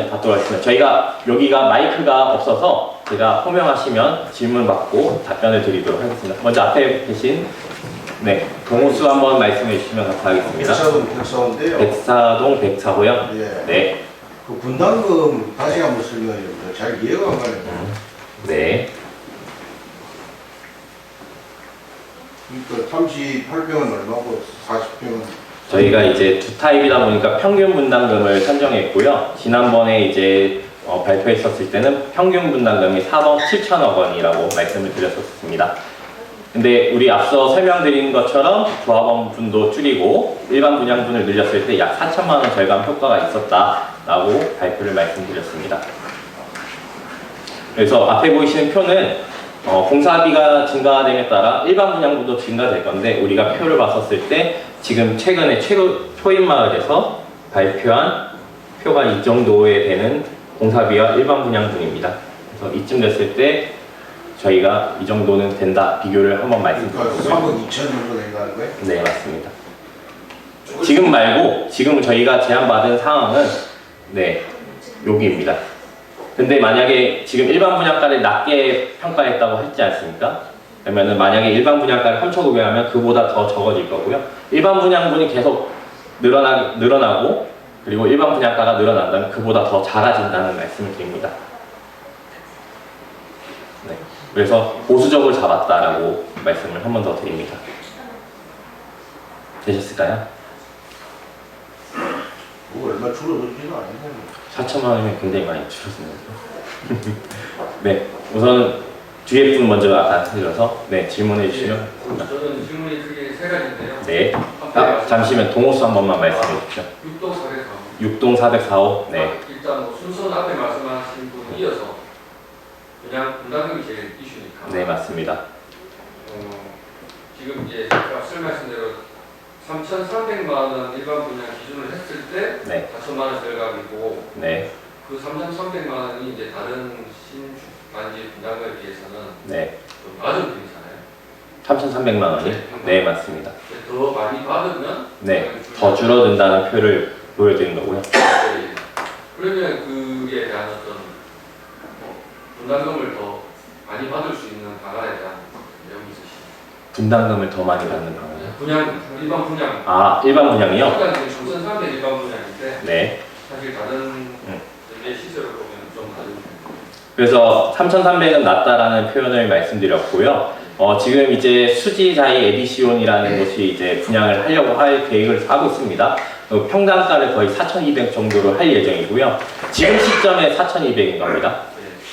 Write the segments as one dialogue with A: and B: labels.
A: 받도록 하겠습니다. 저희가 여기가 마이크가 없어서 제가 호명하시면 질문 받고 답변을 드리도록 하겠습니다. 먼저 앞에 계신 동호수 한번 말씀해 주시면 감사하겠습니다.
B: 백사동 백사호인데요.
A: 백사동 백사호요?
B: 예.
A: 네.
B: 그 분담금 다시 한번 설명해 줍니다. 잘 이해가 안 가네요.
A: 네.
B: 그러니까 38평은 얼마고 40평은
A: 저희가 이제 두 타입이다 보니까 평균 분담금을 선정했고요. 지난번에 이제 발표했었을 때는 평균 분담금이 4억 7천억 원이라고 말씀을 드렸었습니다. 근데 우리 앞서 설명드린 것처럼 조합원분도 줄이고 일반 분양분을 늘렸을 때 약 4천만 원 절감 효과가 있었다라고 발표를 말씀드렸습니다. 그래서 앞에 보이시는 표는 공사비가 증가됨에 따라 일반 분양분도 증가될 건데 우리가 표를 봤었을 때 지금 최근에 초입마을에서 발표한 표가 이 정도에 되는 공사비와 일반 분양분입니다. 그래서 이쯤 됐을 때 저희가 이 정도는 된다 비교를 한번 말씀드릴게요.
B: 그러니까 3억 2천 정도 된다는 거예요?
A: 네, 맞습니다. 지금 말고 지금 저희가 제안받은 상황은 여기입니다. 근데 만약에 지금 일반 분양가를 낮게 평가했다고 했지 않습니까? 그러면은 만약에 일반 분양가를 3,500 하면 그보다 더 적어질 거고요. 일반 분양분이 계속 늘어나고 그리고 일반 분양가가 늘어난다면 그보다 더 작아진다는 말씀을 드립니다. 네. 그래서 보수적으로 잡았다라고 말씀을 한 번 더 드립니다. 되셨을까요?
B: 뭐 얼마 줄어들지는 않네요.
A: 4천만 원이면 굉장히 많이 줄었습니다. 네, 우선 뒤에 분 먼저 아까 드려서 질문해 주시면.
C: 저는 질문이 크게 세 가지인데요.
A: 네. 잠시만 동호수 한 번만 말씀해 주십시오.
C: 6동 404호.
A: 6동 404호. 네.
C: 일단 순서 앞에 말씀하신 분 이어서 그냥 분담금이 제일 이슈니까.
A: 네, 맞습니다.
C: 지금 이제 앞서 말씀대로 3,300만 원 일반 분양 기준을 했을 때 4천만 원 절감이고 그 3,300만 원이 이제 다른 신축 단지 분담금에 비해서는 좀 낮은 편이잖아요.
A: 3,300만 원이? 네, 맞습니다.
C: 더 많이 받으면
A: 더 줄어든다는 표를 보여드린 거고요.
C: 그러면 그에 대한 어떤 분담금을 더 많이 받을 수 있는 방안에 대한 내용이 있으시죠?
A: 분담금을 더 많이 받는 방안.
C: 분양, 일반 분양.
A: 일반 분양이요?
C: 일단 3,300 일반 분양인데
A: 네.
C: 사실 다른 시설을 보면 좀 다른.
A: 그래서 3,300은 낮다라는 표현을 말씀드렸고요. 지금 이제 수지자이 에디시온이라는 곳이 이제 분양을 하려고 할 계획을 하고 있습니다. 평당가를 거의 4,200 정도로 할 예정이고요. 지금 시점에 4,200인 겁니다.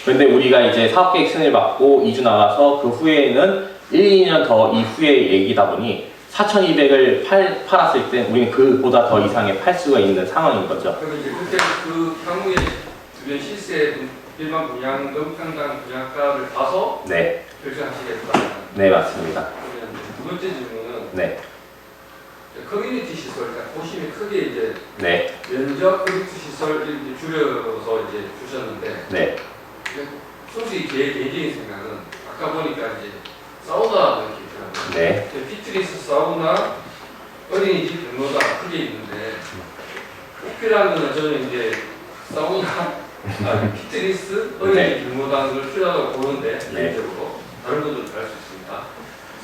A: 그런데 우리가 이제 사업계획 승인을 받고 2주 나가서 그 후에는 1, 2년 더 이후의 얘기다 보니 4,200을 팔았을 때 우리는 그보다 더 이상의 팔 수가 있는 상황인 거죠.
C: 그럼 이제 그때 그 향후에 주변 실세 일반 분양금 평당 분양가를 봐서 결정하시겠다.
A: 네, 맞습니다.
C: 그러면 두 번째 질문은 커뮤니티 시설, 보시면 크게 이제 면적 커뮤니티 시설 이렇게 줄여서 이제 주셨는데 솔직히 제 개인적인 생각은 아까 보니까 이제 사우나 이렇게 있더라고요. 피트니스 사우나 어린이집 경로가 크게 있는데 꼭 필요한 거는 저는 이제 사우나 피트니스 어린이집 경로라는 걸 필요하다고 보는데 개인적으로 다른 분들도 할 수 있습니다.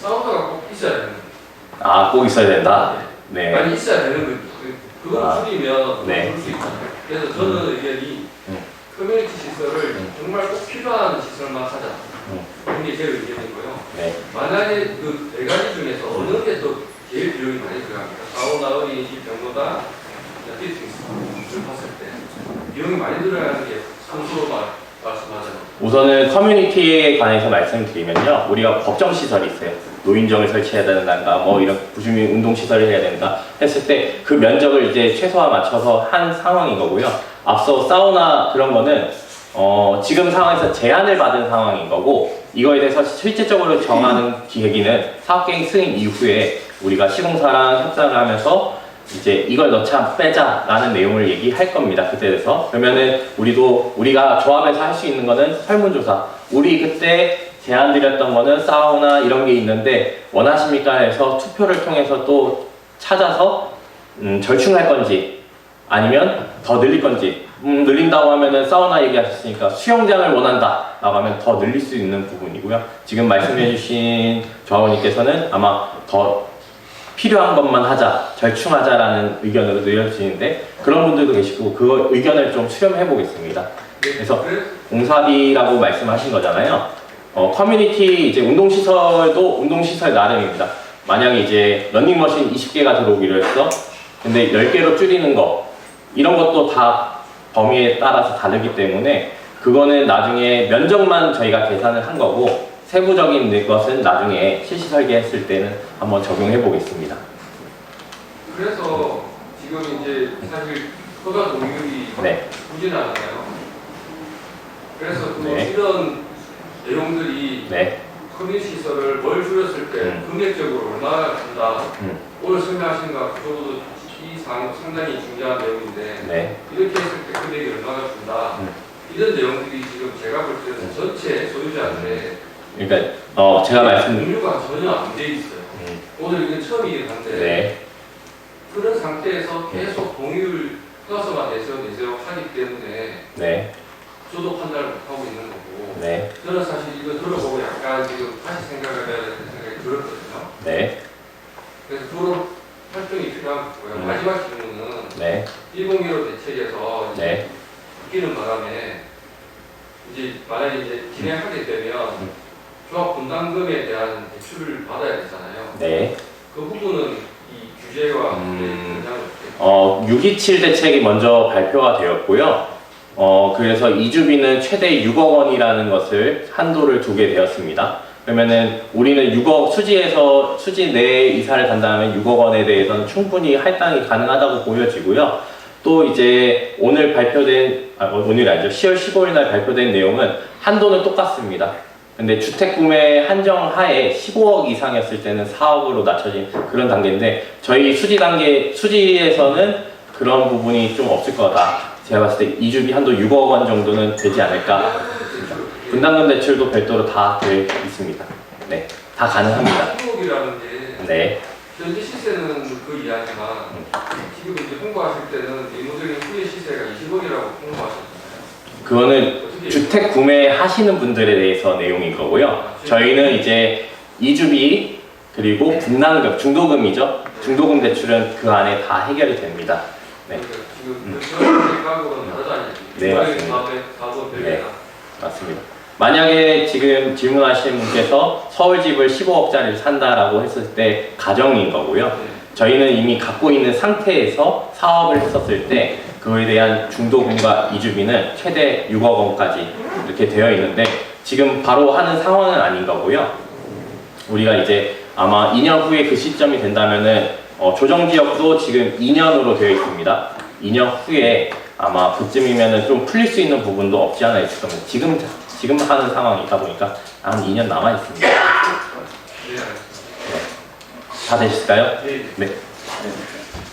C: 사우나가 꼭 있어야 되는 거예요.
A: 꼭 있어야 된다? 네.
C: 아니 있어야 되는 거죠. 그걸 줄이면 줄 수 있잖아요. 그래서 저는 의견이 커뮤니티 시설을 정말 꼭 필요한 시설만 하자. 그게 제 의견이고요. 만약에 그 네 가지 중에서 어느 게 또 제일 비용이 많이 들어갑니까? 사우나, 어린이집, 병로다, 피트니스 쭉 봤을 때 비용이 많이 들어가는 게 선수로 말씀하자면
A: 우선은 커뮤니티에 관해서 말씀드리면요, 우리가 법정시설이 있어요. 노인정을 설치해야 된다든가 뭐 이런 부주민 운동시설을 해야 된다 했을 때 그 면적을 이제 최소화 맞춰서 한 상황인 거고요. 앞서 사우나 그런 거는 지금 상황에서 제안을 받은 상황인 거고, 이거에 대해서 실질적으로 정하는 계기는 사업계획 승인 이후에 우리가 시공사랑 협상을 하면서 이제 이걸 넣자 빼자 라는 내용을 얘기할 겁니다. 그때 돼서. 그러면은 우리가 조합에서 할 수 있는 거는 설문조사, 우리 그때 제안 드렸던 거는 사우나 이런 게 있는데 원하십니까 해서 투표를 통해서 또 찾아서 절충할 건지 아니면 더 늘릴 건지 늘린다고 하면은 사우나 얘기하셨으니까 수영장을 원한다 라고 하면 더 늘릴 수 있는 부분이고요. 지금 말씀해 주신 조합원님께서는 아마 더 필요한 것만 하자, 절충하자라는 의견으로 늘려주시는데 그런 분들도 계시고 그 의견을 좀 수렴해 보겠습니다. 그래서 공사비라고 말씀하신 거잖아요. 커뮤니티 이제 운동시설도 운동시설 나름입니다. 만약에 이제 러닝머신 20개가 들어오기로 했어. 근데 10개로 줄이는 거 이런 것도 다 범위에 따라서 다르기 때문에 그거는 나중에 면적만 저희가 계산을 한 거고 세부적인 것은 나중에 실시 설계했을 때는 한번 적용해 보겠습니다.
C: 그래서 지금 이제 사실 허가 동률이
A: 네.
C: 부진하잖아요. 그래서
A: 네.
C: 이런 내용들이
A: 네.
C: 커뮤니티 시설을 뭘 줄였을 때 금액적으로 얼마나 준다. 오늘 설명하신 거 적어도 이 사항 상당히 중요한 내용인데
A: 네.
C: 이렇게 했을 때 금액이 얼마나 준다. 이런 내용들이 지금 제가 볼 때는 전체 소유자한테
A: 그러니까 제가 말씀드린
C: 공유가 전혀 안 돼 있어요. 오늘 이건 처음이긴 한데
A: 네.
C: 그런 상태에서 계속 공유를 써서만 내세워 하기 때문에
A: 네.
C: 저도 판단을 못하고 있는 거고
A: 네.
C: 저는 사실 이거 들어보고 약간 지금 다시 생각을 해야 되는 생각이 들었거든요.
A: 네.
C: 그래서 그런 활동이 필요한 거고요. 마지막 질문은
A: 네.
C: 101호 대책에서 이제
A: 네.
C: 바뀌는 바람에 이제 만약에 이제 진행하게 되면 조합 분담금에 대한 대출을 받아야 되잖아요.
A: 네.
C: 그 부분은 이 규제와 영향을
A: 627 대책이 먼저 발표가 되었고요. 그래서 이주비는 최대 6억 원이라는 것을 한도를 두게 되었습니다. 그러면은 우리는 6억 수지 내에 이사를 간다면 6억 원에 대해서는 충분히 할당이 가능하다고 보여지고요. 또 이제 오늘 발표된, 오늘이 아니죠. 10월 15일 날 발표된 내용은 한도는 똑같습니다. 근데 주택 구매 한정 하에 15억 이상이었을 때는 4억으로 낮춰진 그런 단계인데 저희 수지에서는 그런 부분이 좀 없을 거다. 제가 봤을 때 이주비 한도 6억 원 정도는 되지 않을까. 분담금 대출도 별도로 다 되어 있습니다. 네, 다 가능합니다.
C: 15억이라는 게
A: 네.
C: 현재 시세는 그 이야기만 지금 이제 홍보하실 때는 리모델링 후의 시세가 20억이라고 홍보하셨잖아요.
A: 그거는 주택 구매하시는 분들에 대해서 내용인 거고요. 저희는 이제 이주비 그리고 분담금, 중도금이죠. 중도금 대출은 그 안에 다 해결이 됩니다. 네.
C: 지금 그 가격은 다르다는 얘기.
A: 네, 맞습니다.
C: 네.
A: 네, 맞습니다. 만약에 지금 질문하신 분께서 서울집을 15억짜리를 산다라고 했을 때 가정인 거고요. 저희는 이미 갖고 있는 상태에서 사업을 했었을 때 그거에 대한 중도금과 이주비는 최대 6억 원까지 이렇게 되어 있는데 지금 바로 하는 상황은 아닌 거고요. 우리가 이제 아마 2년 후에 그 시점이 된다면은 조정지역도 지금 2년으로 되어 있습니다. 2년 후에 아마 그쯤이면은 좀 풀릴 수 있는 부분도 없지 않아 있을 겁니다. 지금 하는 상황이다 보니까 한 2년 남아 있습니다. 네. 다 되실까요? 네.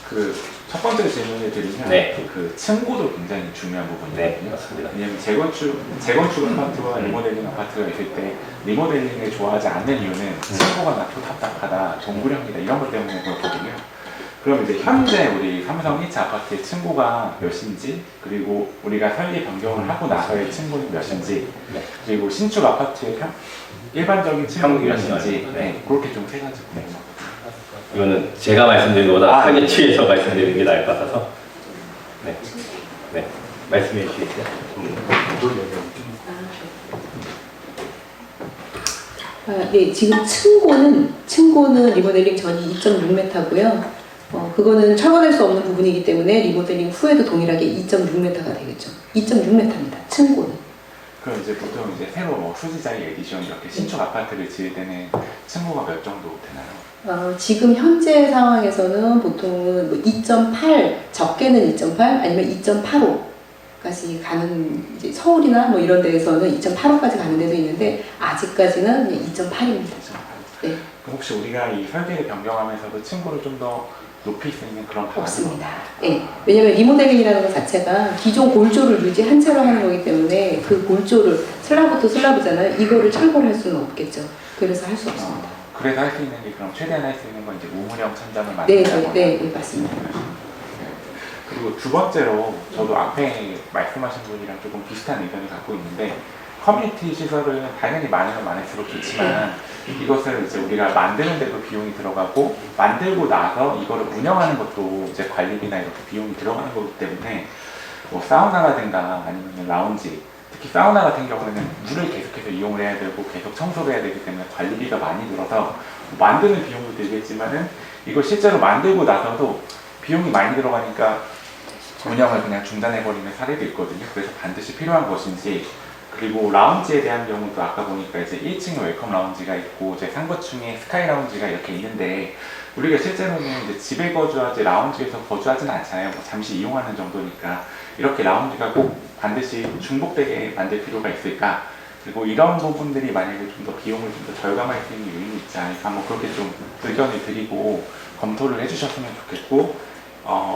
D: 그 첫 번째 질문을 드리면
A: 네.
D: 그 층고도 굉장히 중요한 부분이거든요.
A: 네, 맞습니다.
D: 왜냐하면 재건축 아파트와 리모델링 아파트가 있을 때 리모델링을 좋아하지 않는 이유는 층고가 낮고 답답하다, 동굴형이다 이런 것 때문에 그렇거든요. 그럼 이제 현재 우리 삼성 1차 아파트의 층고가 몇인지, 그리고 우리가 설계 변경을 하고 나서의 층고는 몇인지,
A: 네.
D: 그리고 신축 아파트의 일반적인 층고는
A: 평균
D: 몇인지,
A: 네.
D: 그렇게 좀 세 가지 궁금합니다.
A: 이거는 제가 말씀드린 것보다 설계치에서 말씀드리는 게 나을 것 같아서. 네. 네. 말씀해 주시겠어요?
E: 네, 지금 층고는 리모델링 전이 2.6m고요. 그거는 철거될 수 없는 부분이기 때문에 리모델링 후에도 동일하게 2.6m가 되겠죠. 2.6m입니다. 층고는.
D: 그럼 이제 보통 이제 새로 뭐 수지자리 에디션 이렇게 신축 아파트를 지을 때는 층고가 몇 정도 되나요?
E: 지금 현재 상황에서는 보통은 뭐 2.8, 적게는 2.8 아니면 2.85까지 가는, 이제 서울이나 뭐 이런 데에서는 2.85까지 가는 데도 있는데 아직까지는 2.8입니다. 네.
D: 그럼 혹시 우리가 이 설계를 변경하면서도 층고를 좀 더 높일 수 있는 그런 방안이
E: 없습니다. 네. 왜냐하면 리모델링이라는 것 자체가 기존 골조를 유지한 채로 하는 거기 때문에 그 골조를 슬라브도 슬라브잖아요. 이거를 철거를 할 수는 없겠죠. 그래서 할 수 없습니다.
D: 그래서 할 수 있는 게 그럼 최대한 할 수 있는 건 이제 우물형 천장을 만든다거나.
E: 네, 맞습니다.
D: 그리고 두 번째로 저도 앞에 말씀하신 분이랑 조금 비슷한 의견을 갖고 있는데 커뮤니티 시설은 당연히 많으면 많을수록 좋지만 이것을 이제 우리가 만드는 데도 비용이 들어가고 만들고 나서 이거를 운영하는 것도 이제 관리비나 이렇게 비용이 들어가는 거기 때문에 뭐 사우나라든가 아니면 라운지, 특히 사우나 같은 경우에는 물을 계속해서 이용을 해야 되고 계속 청소를 해야 되기 때문에 관리비가 많이 들어서 만드는 비용도 들겠지만은 이걸 실제로 만들고 나서도 비용이 많이 들어가니까 운영을 그냥 중단해버리는 사례도 있거든요. 그래서 반드시 필요한 것인지. 그리고 라운지에 대한 경우도 아까 보니까 이제 1층에 웰컴 라운지가 있고 이제 상부층에 스카이 라운지가 이렇게 있는데 우리가 실제로는 이제 집에 거주하지 라운지에서 거주하지는 않잖아요. 뭐 잠시 이용하는 정도니까 이렇게 라운지가 꼭 반드시 중복되게 만들 필요가 있을까? 그리고 이런 부분들이 만약에 좀 더 비용을 좀 더 절감할 수 있는 요인이 있지 않을까? 뭐 그렇게 좀 의견을 드리고 검토를 해주셨으면 좋겠고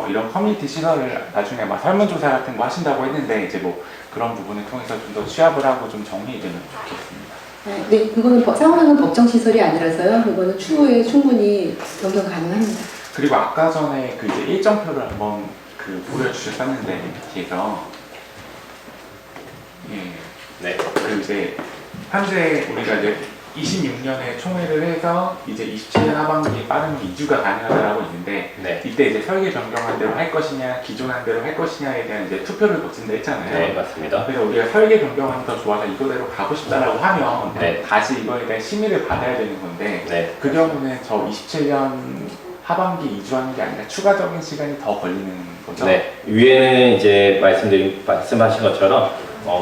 D: 이런 커뮤니티 시설을 나중에 막 설문조사 같은 거 하신다고 했는데 이제 뭐 그런 부분을 통해서 좀 더 취합을 하고 좀 정리되면 좋겠습니다.
E: 네, 그거는 사우나는 법정 시설이 아니라서요. 그거는 추후에 충분히 변경 가능합니다.
D: 그리고 아까 전에 그 이제 일정표를 한번 그 보여주셨었는데 뒤에서
A: 네.
D: 그 이제 현재 우리가 이제 26년에 총회를 해서 이제 27년 하반기에 빠르면 2주가 가능하다라고 있는데
A: 네.
D: 이때 이제 설계 변경한 대로 할 것이냐 기존한 대로 할 것이냐에 대한 이제 투표를 거친다 했잖아요.
A: 네, 맞습니다.
D: 그래서 우리가 설계 변경하면 더 좋아서 이거대로 가고 싶다라고 하면
A: 네.
D: 다시 이거에 대한 심의를 받아야 되는 건데
A: 네.
D: 그 경우는 저 27년 하반기 2주 하는 게 아니라 추가적인 시간이 더 걸리는 거죠?
A: 네. 위에는 이제 말씀하신 것처럼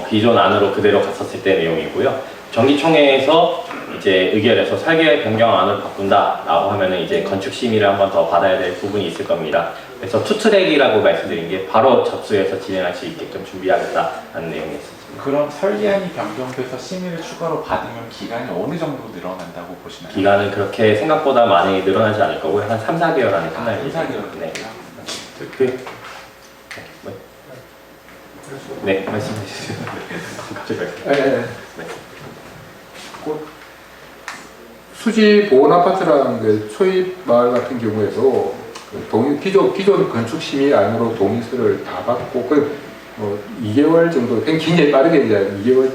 A: 기존 안으로 그대로 갔었을 때 내용이고요. 정기총회에서 이제 의결해서 설계 변경안을 바꾼다라고 하면은 이제 건축 심의를 한 번 더 받아야 될 부분이 있을 겁니다. 그래서 투트랙이라고 말씀드린 게 바로 접수해서 진행할 수 있게끔 준비하겠다는 내용이었습니다.
D: 그럼 설계안이 변경돼서 심의를 추가로 받으면 기간이 어느 정도 늘어난다고 보시나요?
A: 기간은 그렇게 생각보다 많이 늘어나지 않을 거고요. 한 3-4개월 안에 끝날
D: 3-4개월.
A: 네. 네, 말씀해 주세요. 갑자기 말씀.
F: 수지 보온 아파트라는 게 초입 마을 같은 경우에도 기존 건축 심의 안으로 동의서를 다 받고 2개월 정도 굉장히 빠르게 이제 2개월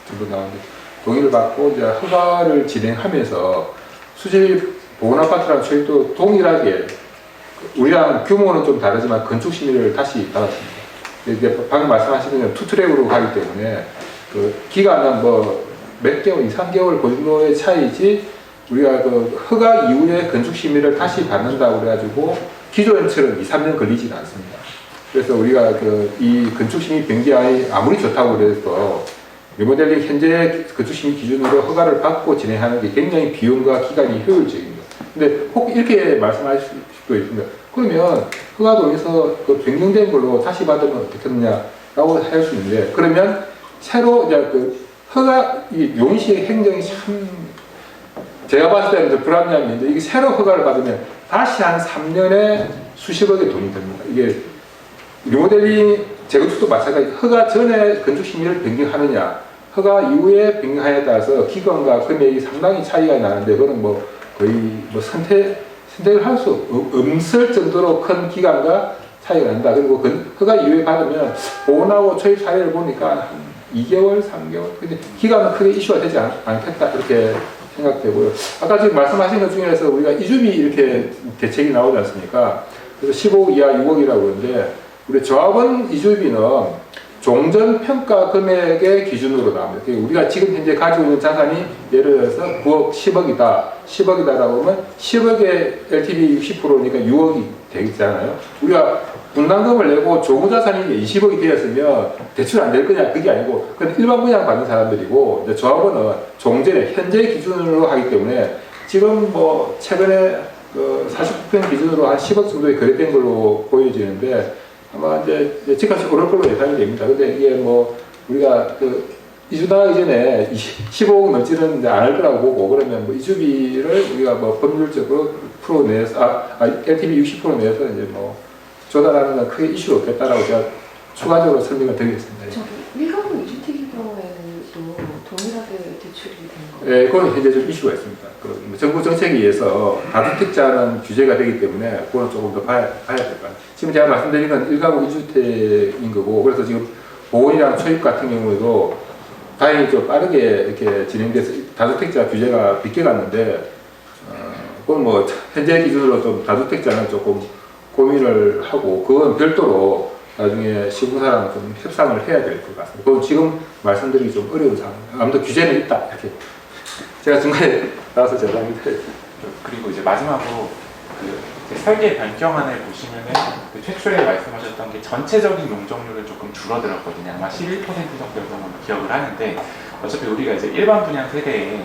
F: 정도 나오는데 동의를 받고 이제 허가를 진행하면서 수지 보온 아파트라는 초입도 동일하게 우리랑 규모는 좀 다르지만 건축 심의를 다시 받았습니다. 이제 방금 말씀하신 것처럼 투트랙으로 가기 때문에 그 기간은 뭐 몇 개월, 2, 3개월 그 정도의 차이지 우리가 그 허가 이후에 건축 심의를 다시 받는다고 그래가지고 기존처럼 2, 3년 걸리지는 않습니다. 그래서 우리가 이 건축 심의 변경안이 아무리 좋다고 그래도 리모델링 현재 건축 심의 기준으로 허가를 받고 진행하는 게 굉장히 비용과 기간이 효율적입니다. 근데 혹 이렇게 말씀하실 수도 있습니다. 그러면 허가 동에서 그 변경된 걸로 다시 받으면 어떻겠느냐라고 할 수 있는데 그러면 새로 이제 허가, 이 용인시의 행정이 참, 제가 봤을 때는 불합리합니다. 이게 새로 허가를 받으면 다시 한 3년에 수십억의 돈이 듭니다. 이게 리모델링, 재건축도 마찬가지, 허가 전에 건축심의를 변경하느냐, 허가 이후에 변경하냐에 따라서 기간과 금액이 상당히 차이가 나는데, 그거는 뭐 거의 뭐 선택을 할 수 없을 정도로 큰 기간과 차이가 난다. 그리고 허가 이후에 받으면 보온하고 초입 사례를 보니까 한 2개월, 3개월. 근데 기간은 크게 이슈가 되지 않겠다. 이렇게 생각되고요. 아까 지금 말씀하신 것 중에서 우리가 이주비 이렇게 대책이 나오지 않습니까? 그래서 15억 이하 6억이라고 그러는데, 우리 조합원 이주비는 종전 평가 금액의 기준으로 나옵니다. 우리가 지금 현재 가지고 있는 자산이 예를 들어서 9억, 10억이다. 10억이다라고 하면 10억의 LTV 60%니까 6억이 되겠잖아요. 우리가 분담금을 내고 조구 자산이 20억이 되었으면 대출 안 될 거냐? 그게 아니고, 그건 일반 분양 받는 사람들이고, 이제 조합원은 종전에 현재 기준으로 하기 때문에 지금 뭐 최근에 그 49평 기준으로 한 10억 정도에 거래된 걸로 보여지는데 아마 이제 집값이 오를 걸로 예상이 됩니다. 근데 이게 뭐 우리가 이주 나가기 전에 15억 넘지는 안 할 거라고 보고, 그러면 뭐 이주비를 우리가 뭐 법률적으로 풀어내서, LTV 60% 내서 이제 뭐 조달하는 건 크게 이슈가 없겠다라고 제가 추가적으로 설명을 드리겠습니다.
E: 일가구 2주택인 경우에도 동일하게 대출이 되는 거예요?
F: 네, 그건 현재 좀 이슈가 있습니다. 정부 정책에 의해서 다주택자는 규제가 되기 때문에 그건 조금 더 봐야 될 것 같아요. 지금 제가 말씀드린 건 1가구 1주택인 거고, 그래서 지금 보온이랑 초입 같은 경우에도 다행히 좀 빠르게 이렇게 진행돼서 다주택자 규제가 비껴갔는데, 그건 뭐 현재 기준으로 좀 다주택자는 조금 고민을 하고, 그건 별도로 나중에 시공사랑 좀 협상을 해야 될 것 같습니다. 그건 지금 말씀드리기 좀 어려운 상황입니다. 아무튼 규제는 있다, 이렇게. 제가 중간에 나와서 죄송합니다.
D: 그리고 이제 마지막으로 그 이제 설계 변경안을 보시면은 그 최초에 말씀하셨던 게 전체적인 용적률은 조금 줄어들었거든요. 아마 11% 정도였던 걸로 기억을 하는데, 어차피 우리가 이제 일반 분양 세대에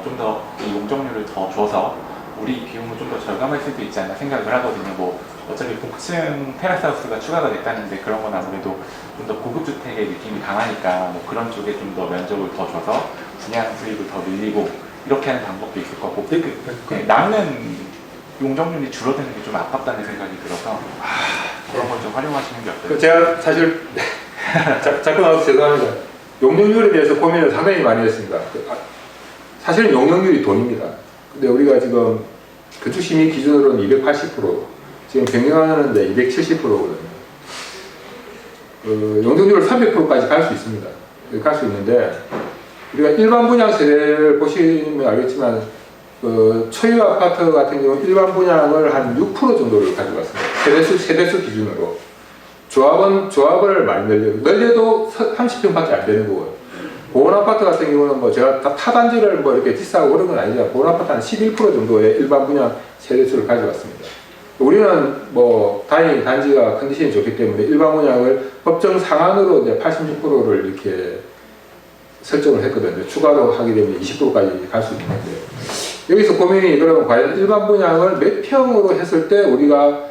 D: 좀 더 이 용적률을 더 줘서 우리 비용을 좀 더 절감할 수도 있지 않나 생각을 하거든요. 뭐 어차피 복층 테라스하우스가 추가가 됐다는데 그런 건 아무래도 좀 더 고급 주택의 느낌이 강하니까 뭐 그런 쪽에 좀 더 면적을 더 줘서 분양 수익을 더 늘리고 이렇게 하는 방법도 있을 거고, 네, 남는 용적률이 줄어드는 게 좀 아깝다는 생각이 들어서 그런 걸 좀 활용하시는 게 어떨까요?
F: 제가 사실 자꾸 나와서 죄송합니다. 용적률에 대해서 고민을 상당히 많이 했습니다. 사실은 용적률이 돈입니다. 근데 우리가 지금 건축심의 기준으로는 280%, 지금 변경하는데 270%거든요. 용적률을 300%까지 갈 수 있습니다. 갈 수 있는데, 우리가 일반 분양 세대를 보시면 알겠지만, 초유 아파트 같은 경우 일반 분양을 한 6% 정도를 가져갔습니다. 세대수 기준으로. 조합을 많이 늘려도 30평밖에 안 되는 거고요. 보온 아파트 같은 경우는 뭐 제가 타단지를 뭐 이렇게 비싸고 그런 건 아니지만, 보온 아파트 한 11% 정도의 일반 분양 세대수를 가져갔습니다. 우리는 뭐 다행히 단지가 컨디션이 좋기 때문에 일반 분양을 법정 상한으로 이제 86%를 이렇게 설정을 했거든요. 추가로 하게 되면 20%까지 갈 수 있는데, 여기서 고민이 그러면 과연 일반 분양을 몇 평으로 했을 때 우리가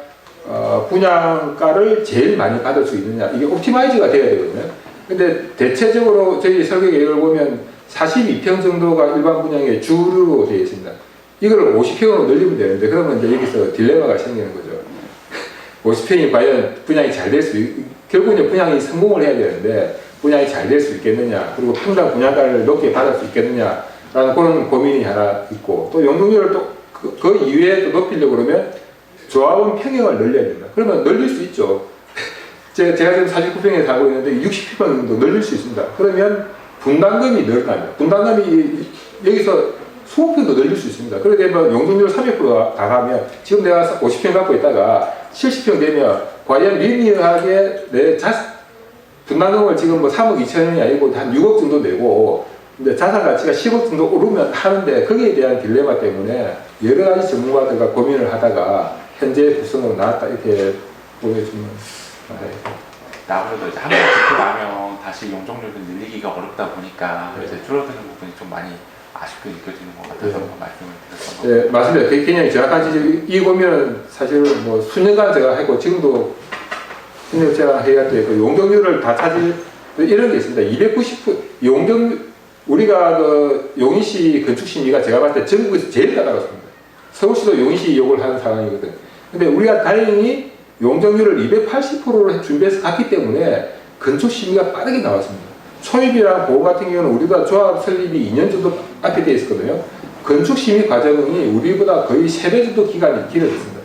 F: 분양가를 제일 많이 받을 수 있느냐, 이게 옵티마이즈가 돼야 되거든요. 근데 대체적으로 저희 설계 계획을 보면 42평 정도가 일반 분양의 주류로 되어 있습니다. 이걸 50평으로 늘리면 되는데, 그러면 이제 여기서 딜레마가 생기는 거죠. 50평이 과연 분양이 잘 될 수 결국 이제 분양이 성공을 해야 되는데 분양이 잘 될 수 있겠느냐, 그리고 평당 분양가를 높게 받을 수 있겠느냐라는 그런 고민이 하나 있고, 또 용적률을 또 그 이외에 또 높이려고 그러면 조합원 평형을 늘려야 됩니다. 그러면 늘릴 수 있죠. 제가 지금 49평에 살고 있는데 60평 정도 늘릴 수 있습니다. 그러면 분담금이 늘어납니다. 분담금이 여기서 20평도 늘릴 수 있습니다. 그렇게 되면 용적률 300% 다 가면, 지금 내가 50평 갖고 있다가 70평 되면 과연 리니어하게 내 분담금을 지금 뭐 3억 2천원이 아니고 한 6억 정도 내고, 근데 자산 가치가 10억 정도 오르면 하는데, 거기에 대한 딜레마 때문에 여러 가지 전문가들과 고민을 하다가 현재 구성으로 나왔다, 이렇게 보여주면.
D: 아무래도 이제 한 번 짓고 나면 다시 용적률을 늘리기가 어렵다 보니까 이제 줄어드는 부분이 좀 많이 아쉽게 느껴지는 것 같아서 말씀을 드렸던 거예요.
F: 네, 맞습니다. 그냥 정확하지, 이 고민은 사실 뭐 수년간 제가 했고, 지금도 협력제가 회의할 때 용적률을 다 찾을 이런 게 있습니다. 290% 우리가 그 용인시 건축심의가 제가 봤을 때 전국에서 제일 까다롭습니다. 서울시도 용인시 이용을 하는 상황이거든. 근데 우리가 다행히 용적률을 280%로 준비해서 갔기 때문에 건축심의가 빠르게 나왔습니다. 초입이랑 보호 같은 경우는 우리가 조합 설립이 2년 정도 앞에 되어 있었거든요. 건축심의 과정이 우리보다 거의 3배 정도 기간이 길어졌습니다.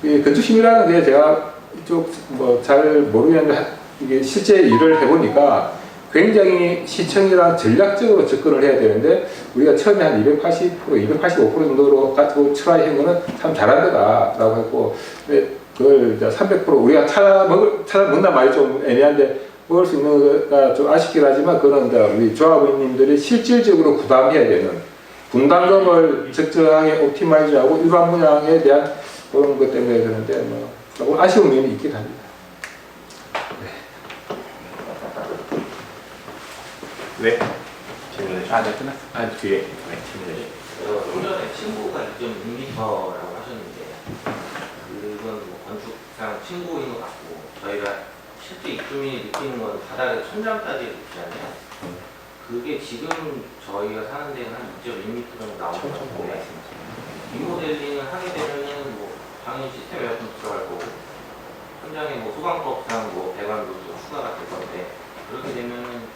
F: 건축심의라는 게 제가 이쪽 뭐 잘 모르겠는데, 이게 실제 일을 해보니까 굉장히 시청이랑 전략적으로 접근을 해야 되는데, 우리가 처음에 한 280%, 285% 정도로 가지고 트라이 한 거는 참 잘한 거다라고 했고, 그걸 300% 우리가 찾아 먹는단 말이 좀 애매한데, 먹을 수 있는 거가 좀 아쉽긴 하지만, 그거는 우리 조합원님들이 실질적으로 부담해야 되는 분담금을 적절하게 옵티마이즈하고 일반 분양에 대한 그런 것 때문에 그러는데, 뭐 조금 아쉬운 면이 있긴 합니다.
A: 네. 질문해 주세요.
D: 네, 끝났어요.
A: 뒤에. 네, 질문해 주세요.
G: 좀 전에 친구가 2.6m라고 하셨는데, 그건 뭐 건축상 친구인 것 같고, 저희가 실제 입주민이 느끼는 건 바닥에 천장까지 있잖아요. 그게 지금 저희가 사는 데는 한 2.2m 정도 나오는 것 같은데, 리모델링을 하게 되면은 뭐 당연히 시스템 에어컨 들어갈 거고, 천장에 뭐 소방법상 뭐 배관도 추가가 될 건데, 그렇게 되면은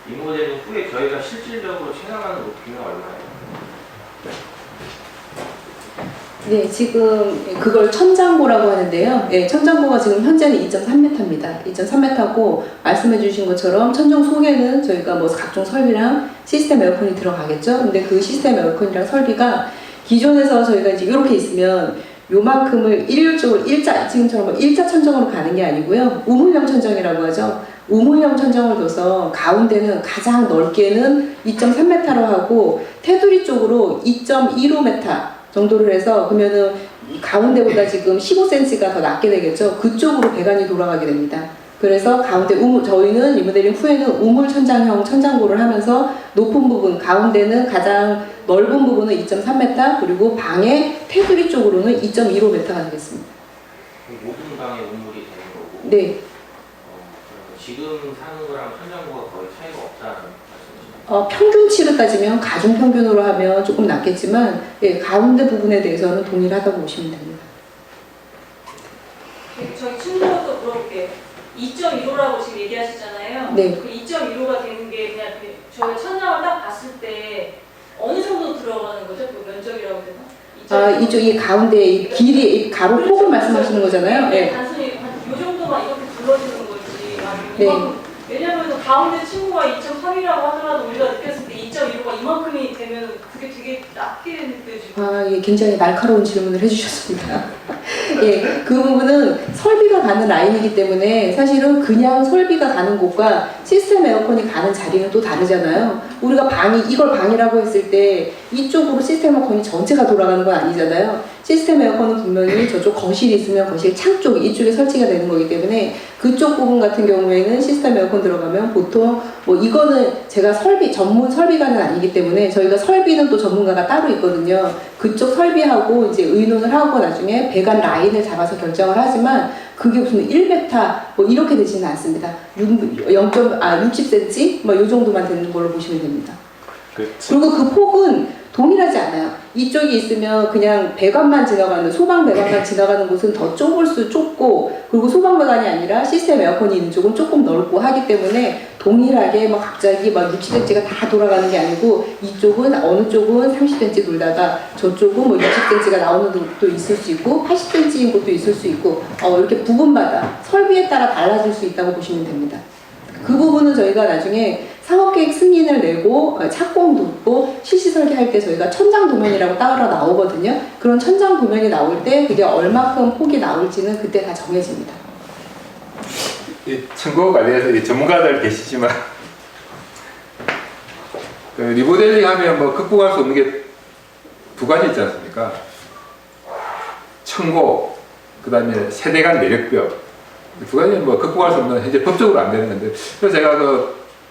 G: 리모델링 후에 저희가 실질적으로 체감하는 높이는 얼마예요?
E: 네, 지금 그걸 천장고라고 하는데요. 네, 천장고가 지금 현재는 2.3m입니다. 2.3m고 말씀해 주신 것처럼 천정 속에는 저희가 뭐 각종 설비랑 시스템 에어컨이 들어가겠죠. 근데 그 시스템 에어컨이랑 설비가 기존에서 저희가 이제 이렇게 있으면 요만큼을 일률적으로 지금처럼 뭐 일자 천정으로 가는 게 아니고요. 우물형 천정이라고 하죠. 우물형 천정을 둬서 가운데는 가장 넓게는 2.3m로 하고 테두리 쪽으로 2.15m 정도를 해서 그러면은 가운데보다 지금 15cm가 더 낮게 되겠죠. 그쪽으로 배관이 돌아가게 됩니다. 그래서 가운데 저희는 리모델링 후에는 우물 천장형 천장고를 하면서 높은 부분 가운데는 가장 넓은 부분은 2.3m 그리고 방의 테두리 쪽으로는 2.15m가 되겠습니다.
G: 모든 방에 우물이 되는 거고.
E: 네.
G: 그러면 지금 사는 거랑 천장고가 거의 차이가 없다는 말씀이시죠?
E: 평균치로 따지면 가중 평균으로 하면 조금 낮겠지만 예, 가운데 부분에 대해서는 동일하다고 보시면 됩니다.
H: 저희 친구도 물어볼게요. 2.15라고 지금 얘기하시잖아요.
E: 네.
H: 그 2.15가 되는 게 그냥 저희가 천장을 딱 봤을 때 어느 정도 들어가는 거죠? 그 면적이라고 되나?
E: 이쪽이 가운데 이 길이 이 가로 폭을
H: 그렇죠.
E: 말씀하시는 거잖아요.
H: 네.
E: 네.
H: 단순히 한 요 정도만 이렇게 불러주는 거지.
E: 네.
H: 왜냐면 가운데 친구가 2.3이라고 하더라도 우리가 느꼈을 때 2.15가 이만큼이 되면 그게 되게 낮게 느껴지고.
E: 예, 굉장히 날카로운 질문을 해주셨습니다. 예, 그 부분은 설비가 가는 라인이기 때문에 사실은 그냥 설비가 가는 곳과 시스템 에어컨이 가는 자리는 또 다르잖아요. 우리가 이걸 방이라고 했을 때 이쪽으로 시스템 에어컨이 전체가 돌아가는 건 아니잖아요. 시스템 에어컨은 분명히 저쪽 거실이 있으면 거실 창 쪽, 이쪽에 설치가 되는 거기 때문에 그쪽 부분 같은 경우에는 시스템 에어컨 들어가면 보통 뭐 이거는 제가 전문 설비가는 아니기 때문에 저희가 설비는 또 전문가가 따로 있거든요. 그쪽 설비하고 이제 의논을 하고 나중에 배관 라인을 잡아서 결정을 하지만 그게 무슨 1m 뭐 이렇게 되지는 않습니다. 60cm 뭐 이 정도만 되는 걸로 보시면 됩니다. 그리고 그 폭은 동일하지 않아요. 이쪽이 있으면 그냥 배관만 지나가는 소방 배관만 지나가는 곳은 더 좁고 그리고 소방 배관이 아니라 시스템 에어컨이 있는 쪽은 조금 넓고 하기 때문에 동일하게 막 갑자기 막 60cm가 다 돌아가는 게 아니고 이쪽은 어느 쪽은 30cm 돌다가 저쪽은 뭐 60cm가 나오는 곳도 있을 수 있고 80cm인 곳도 있을 수 있고 이렇게 부분마다 설비에 따라 달라질 수 있다고 보시면 됩니다. 그 부분은 저희가 나중에 사업계획 승인을 내고 착공도 있고 실시 설계할 때 저희가 천장 도면이라고 따로 나오거든요. 그런 천장 도면이 나올 때 그게 얼마큼 폭이 나올지는 그때 다 정해집니다.
F: 이 청구 관련해서 전문가들 계시지만 그 리모델링 하면 뭐 극복할 수 없는 게 두 가지 있지 않습니까? 청고, 그 다음에 세대간 내력벽. 두 가지는 뭐 극복할 수 없는 현재 법적으로 안 되는 건데, 그래서 제가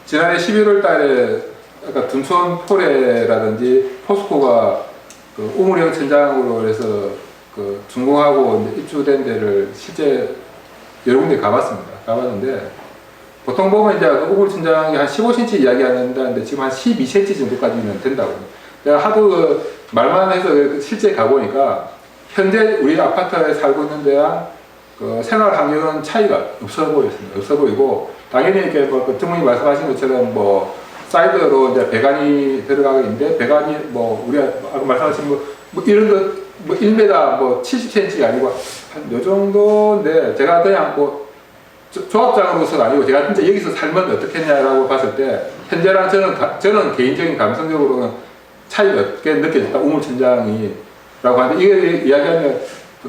F: 지난해 11월 달에 아까 둔촌 포레라든지 포스코가 그 우물형 천장으로 해서 그 준공하고 이제 입주된 데를 실제 여러 군데 가봤는데 보통 보면 이제 우물 천장이 한 15cm 이야기하는데 지금 한 12cm 정도까지는 된다고. 내가 하도 말만 해서 실제 가보니까 현재 우리 아파트에 살고 있는 데랑 그 생활 환경은 차이가 없어 보였습니다. 없어 보이고 당연히 이렇게 뭐 전문이 말씀하신 것처럼 뭐 사이드로 이제 배관이 들어가고 있는데 배관이 뭐 우리가 아까 말씀하신 뭐 이런 거 뭐 1m 뭐 70cm 아니고 한 요 정도인데 제가 그냥 뭐 조합장으로서는 아니고 제가 진짜 여기서 살면 어떻겠냐라고 봤을 때 현재랑 저는 개인적인 감성적으로는 차이가 없게 느껴졌다. 우물 천장이 라고 하는데 이게 이야기하면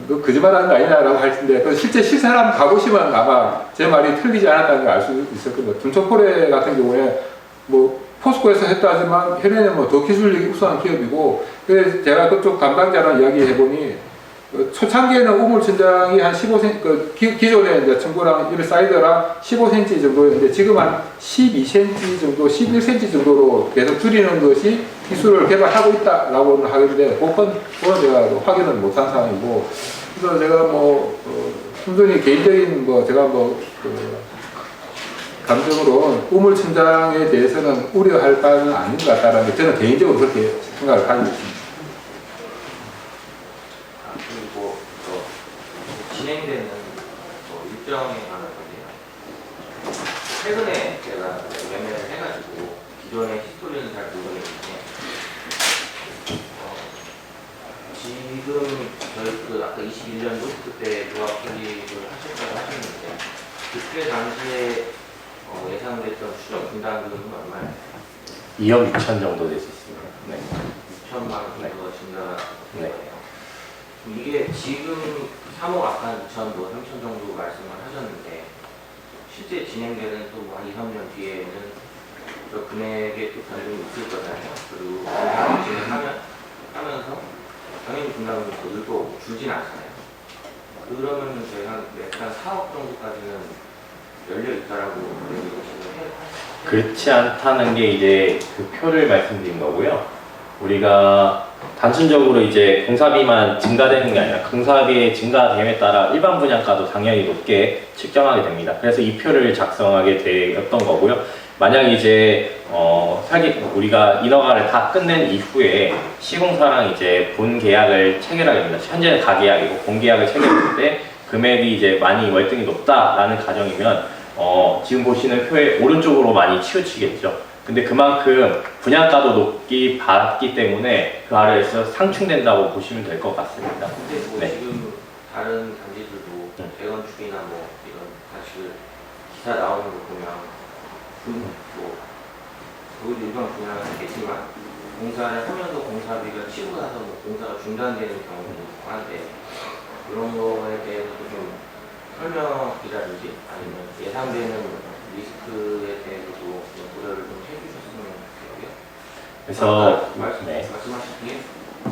F: 너 거짓말하는 거 아니냐라고 할 텐데 실제 실사를 한번 가보시면 아마 제 말이 틀리지 않았다는 걸 알 수 있을 겁니다. 둔촌포레 같은 경우에 뭐 포스코에서 했다지만 현에는 뭐 더 기술력이 우수한 기업이고 그래서 제가 그쪽 담당자랑 이야기해보니 초창기에는 우물 천장이 한 15cm, 기존에 이제 청구랑 이런 사이드랑 15cm 정도였는데 지금 한 12cm 정도, 11cm 정도로 계속 줄이는 것이 기술을 개발하고 있다라고 하는데 그건 제가 확인을 못한 상황이고 그래서 제가 뭐 순전히 개인적인 제가 감정으로 우물 천장에 대해서는 우려할 바는 아닌 것 같다라는 게 저는 개인적으로 그렇게 생각을 가지고 있습니다.
G: 그리고 진행되는 일정에 관한 건데요. 최근에 제가 매매를 해가지고 기존의 히스토리는 잘 모르겠는데 지금 그때 당시에 예상됐던 추정 분담금은 얼마예요?
A: 2억 6천 정도 될 수 있습니다. 네.
G: 6천만 원
A: 네.
G: 정도가 증가한
A: 네.
G: 거예요. 이게 지금 3억 아까 2천, 뭐 3천 정도 말씀을 하셨는데 실제 진행되는 또 한 2, 3년 뒤에는 저 금액의 또 변동이 있을 거잖아요. 그리고 공사를 진행하면서 당연히 분담금이 더 늘 거고 줄진 않잖아요. 그러면 저희가 약간 4억 정도까지는 열려 있다라고 지금 해요.
A: 그렇지 않다는 게 이제 그 표를 말씀드린 거고요. 우리가 단순적으로 이제 공사비만 증가되는 게 아니라 공사비의 증가됨에 따라 일반 분양가도 당연히 높게 측정하게 됩니다. 그래서 이 표를 작성하게 되었던 거고요. 만약 이제 우리가 인허가를 다 끝낸 이후에 시공사랑 이제 본 계약을 체결하게 됩니다. 현재는 가계약이고 본 계약을 체결했을 때 금액이 이제 많이 월등히 높다라는 가정이면 지금 보시는 표의 오른쪽으로 많이 치우치겠죠. 근데 그만큼 분양가도 높게 받기 때문에 그 아래에서 상충된다고 보시면 될 것 같습니다.
G: 근데 뭐
A: 네.
G: 지금 다른 단지들도 재건축이나 뭐 이런 사실 기사 나오는 거 보면 그 일반 분양은 하겠지만 공사를 하면서 공사비가 치고 나서 뭐 공사가 중단되는 경우도 있고 한데 그런 거에 대해서도 좀 설명이라든지 아니면 예상되는 리스크에 대해서도 좀 고려를 좀 해주셨으면 좋겠고요.
A: 그래서
G: 네. 말씀하셨기에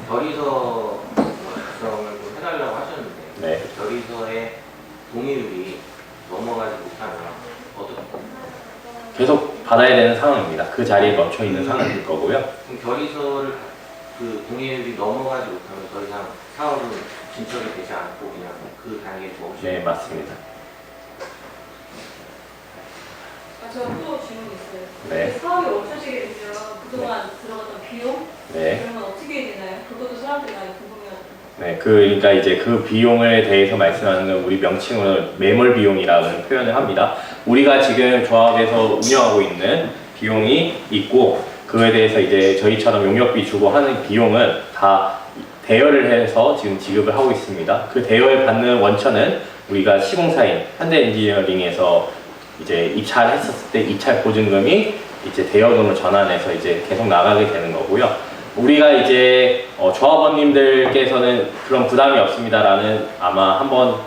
G: 결의서 작성을 좀 해달라고 하셨는데
A: 네.
G: 결의서의 동의율이 넘어가지 못하면 어떻게?
A: 계속 받아야 되는 상황입니다. 그 자리에 멈춰 있는 상황일 거고요.
G: 그럼 결의서를 그 동의율이 넘어가지 못하면 더 이상 사업은 진척이 되지 않고 그냥 그 단계에 멈추는
A: 네, 맞습니다.
H: 제가 또 질문 있어요.
A: 네.
H: 사업이 멈춰지게 되면 그동안 들어갔던 비용
A: 네.
H: 그런 건 어떻게 되나요? 그것도 사람들이 많이 궁금해하거든요.
A: 네, 그러니까 이제 그 비용에 대해서 말씀하는 건 우리 명칭으로 매몰 비용이라는 표현을 합니다. 우리가 지금 조합에서 운영하고 있는 비용이 있고 그에 대해서 이제 저희처럼 용역비 주고 하는 비용은 다 대여를 해서 지금 지급을 하고 있습니다. 그 대여를 받는 원천은 우리가 시공사인 현대엔지니어링에서 이제 입찰을 했었을 때 입찰 보증금이 이제 대여금으로 전환해서 이제 계속 나가게 되는 거고요. 우리가 이제 조합원님들께서는 그런 부담이 없습니다라는 아마 한번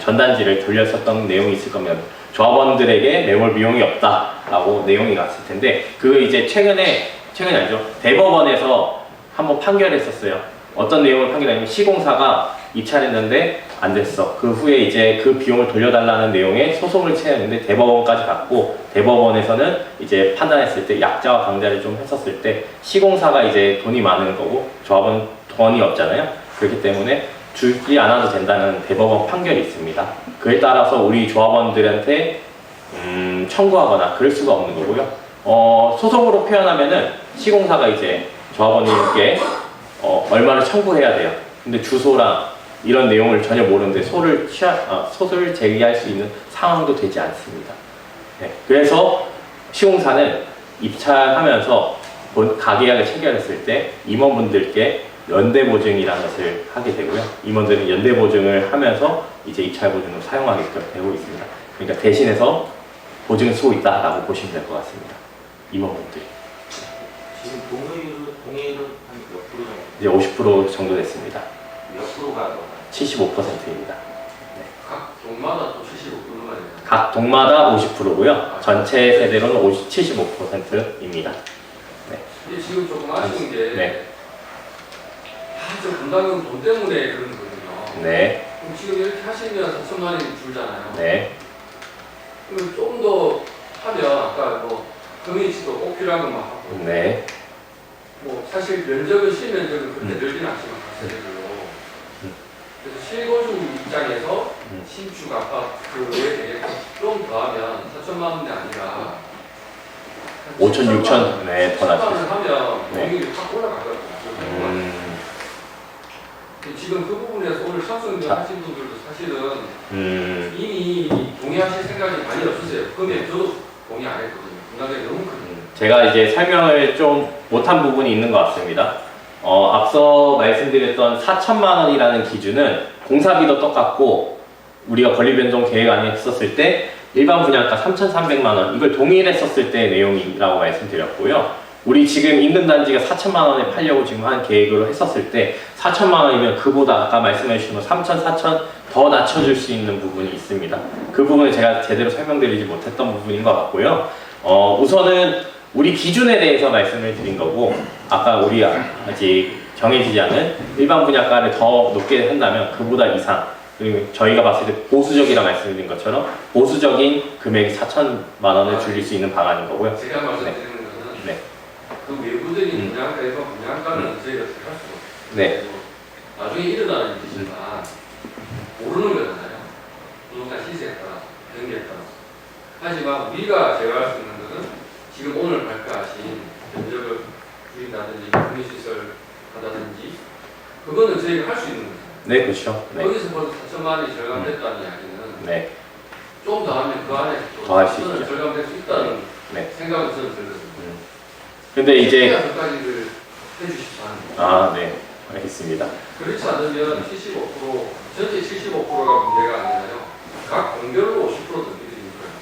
A: 전단지를 돌렸었던 내용이 있을 겁니다. 조합원들에게 매몰 비용이 없다라고 내용이 갔을 텐데 그거 이제 최근이 아니죠. 대법원에서 한번 판결했었어요. 어떤 내용을 판결하냐면 시공사가 입찰했는데 안 됐어. 그 후에 이제 그 비용을 돌려달라는 내용의 소송을 취했는데 대법원까지 갔고 대법원에서는 이제 판단했을 때 약자와 강자를 좀 했었을 때 시공사가 이제 돈이 많은 거고 조합은 돈이 없잖아요. 그렇기 때문에 주지 않아도 된다는 대법원 판결이 있습니다. 그에 따라서 우리 조합원들한테 청구하거나 그럴 수가 없는 거고요. 소송으로 표현하면은 시공사가 이제 조합원님께 얼마를 청구해야 돼요. 근데 주소랑 이런 내용을 전혀 모르는데 소를 제기할 수 있는 상황도 되지 않습니다. 네, 그래서 시공사는 입찰하면서 가계약을 체결했을 때 임원분들께 연대보증이라는 것을 하게 되고요. 임원들은 연대보증을 하면서 이제 입찰보증을 사용하게끔 되고 있습니다. 그러니까 대신해서 보증을 쓰고 있다라고 보시면 될 것 같습니다. 임원분들이.
G: 지금 동의율은 한 몇 프로 정도?
A: 이제 50% 정도 됐습니다.
G: 몇 프로가 넘어요?
A: 75%입니다.
C: 각 동마다 또 75%가 있나요?
A: 각 동마다 50%고요. 전체 세대로는 75%입니다.
C: 근데 지금 조금 아쉬운 게
A: 네.
C: 저 분담금 돈 때문에 그러는 거거든요.
A: 네.
C: 그럼 지금 이렇게 하시면 4천만 원이 줄잖아요.
A: 네.
C: 그럼 좀 더 하면 아까 뭐 커뮤니티도 꼭 필요한 것만 하고
A: 네.
C: 뭐 사실 면적은 실면적은 그렇게 늘진 않지만 가세대별로 그래서 실거주 입장에서 신축 아파트에 대해 좀 더하면 4천만 원이 아니라
A: 5천, 6천, 네, 더
C: 7천만
A: 낮죠.
C: 원을 하면
A: 네.
C: 동의율이 확 올라가거든요. 지금 그 부분에서 오늘 참석 하신 분들도 사실은 이미 동의하실 생각이 많이 없으세요. 근데 저도 동의 안 했거든요. 분담금이 너무 크거든요.
A: 제가 이제 설명을 좀 못한 부분이 있는 것 같습니다. 앞서 말씀드렸던 4천만 원이라는 기준은 공사비도 똑같고 우리가 권리변동 계획안에 했었을 때 일반 분양가 3,300만 원 이걸 동일했었을 때 내용이라고 말씀드렸고요. 우리 지금 인근 단지가 4천만 원에 팔려고 지금 한 계획으로 했었을 때 4천만 원이면 그보다 아까 말씀해 주신 거 3천, 4천 더 낮춰줄 수 있는 부분이 있습니다. 그 부분을 제가 제대로 설명드리지 못했던 부분인 것 같고요. 우선은 우리 기준에 대해서 말씀을 드린 거고 아까 우리 아직 정해지지 않은 일반 분양가를 더 높게 한다면 그보다 이상 그리고 저희가 봤을 때 보수적이라 말씀드린 것처럼 보수적인 금액이 4천만 원을 줄일 수 있는 방안인 거고요.
C: 제가 말씀드리는 거는
A: 네.
C: 그 외부적인 분양가에서 분양가는 저희가 할 수가 없어요.
A: 네.
C: 나중에 일어나는 일이지만 모르는 거잖아요. 부동산 시세에 따라 경기에 따라서. 하지만 우리가 제가 할 수 있는 것은 지금 오늘 발표하신 면적을 줄인다든지 국민시설 하다든지 그거는 저희가 할 수 있는 거죠.
A: 네, 그렇죠. 네.
C: 여기서 벌써 4천만 원이 절감됐다는 이야기는
A: 네.
C: 좀 더 하면 그 안에
A: 더 할 수 있죠.
C: 절감될 수 있다는
A: 네.
C: 생각은 저는 들거든요.
A: 근데 이제
C: 까지를 해주십사
A: 아, 네. 알겠습니다.
C: 그렇지 않으면 75% 전체 75%가 문제가 아니라요. 각 공별로 50% 던지는 거예요.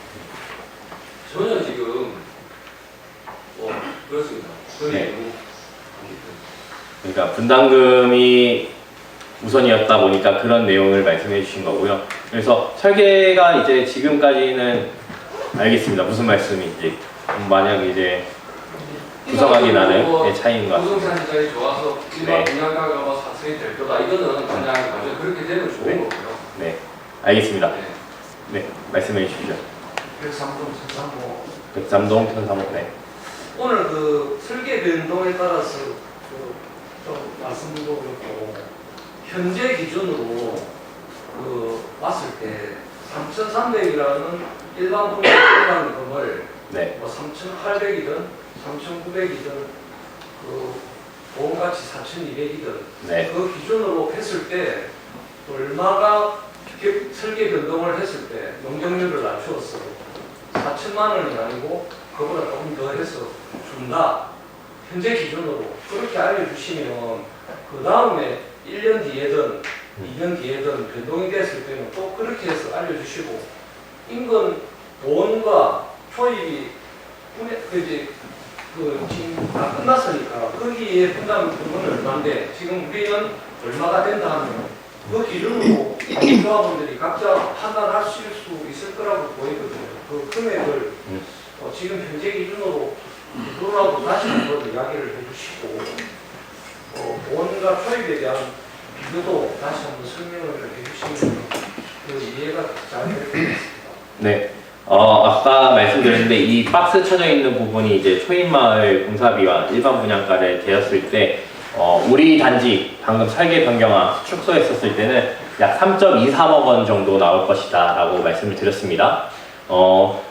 C: 전혀 지금 그렇습니다.
A: 네. 그러니까 분담금이 우선이었다 보니까 그런 내용을 말씀해 주신 거고요. 그래서 설계가 이제 지금까지는 알겠습니다. 무슨 말씀인지. 만약 이제 구성하기 나는 차이인 것 같습니다.
C: 부동산 시장이 좋아서 일반
A: 네.
C: 분양가가 뭐 4천이 될 거다. 이거는 그냥 아주 그렇게 되면 좋은
A: 네.
C: 거고요.
A: 네. 알겠습니다.
C: 네.
A: 네. 말씀해 주십시오.
I: 103동
A: 103동 1003호. 네.
I: 오늘 그 설계 변동에 따라서 좀 말씀도 그렇고 현재 기준으로 봤을 때 3,300이라는 일반 분양금을
A: 네.
I: 뭐 3,800이든 3,900이든 그 보험가치 4,200이든
A: 네.
I: 그 기준으로 했을 때 얼마가 설계 변동을 했을 때 용적률을 낮추었어 4천만 원이 아니고 그보다 조금 더 해서 준다 현재 기준으로 그렇게 알려주시면 그 다음에 1년 뒤에든 2년 뒤에든 변동이 됐을 때는 또 그렇게 해서 알려주시고 인근 보험과 초입이 지금 다 끝났으니까 거기에 분담 부분은 얼마인데 지금 우리는 얼마가 된다 하면 그 기준으로 조합원들이 각자 판단할 수 있을 거라고 보이거든요. 그 금액을 지금 현재 기준으로 그거라고 다시 한번 이야기를 해주시고 보험과 초입에 대한 비교도 다시 한번 설명을 해주시면 그 이해가 잘 될 것 같습니다.
A: 네. 아까 말씀드렸는데 이 박스 쳐져 있는 부분이 이제 초입마을 공사비와 일반 분양가를 대었을 때 우리 단지 방금 설계 변경안 축소했었을 때는 약 3.23억 원 정도 나올 것이다 라고 말씀을 드렸습니다.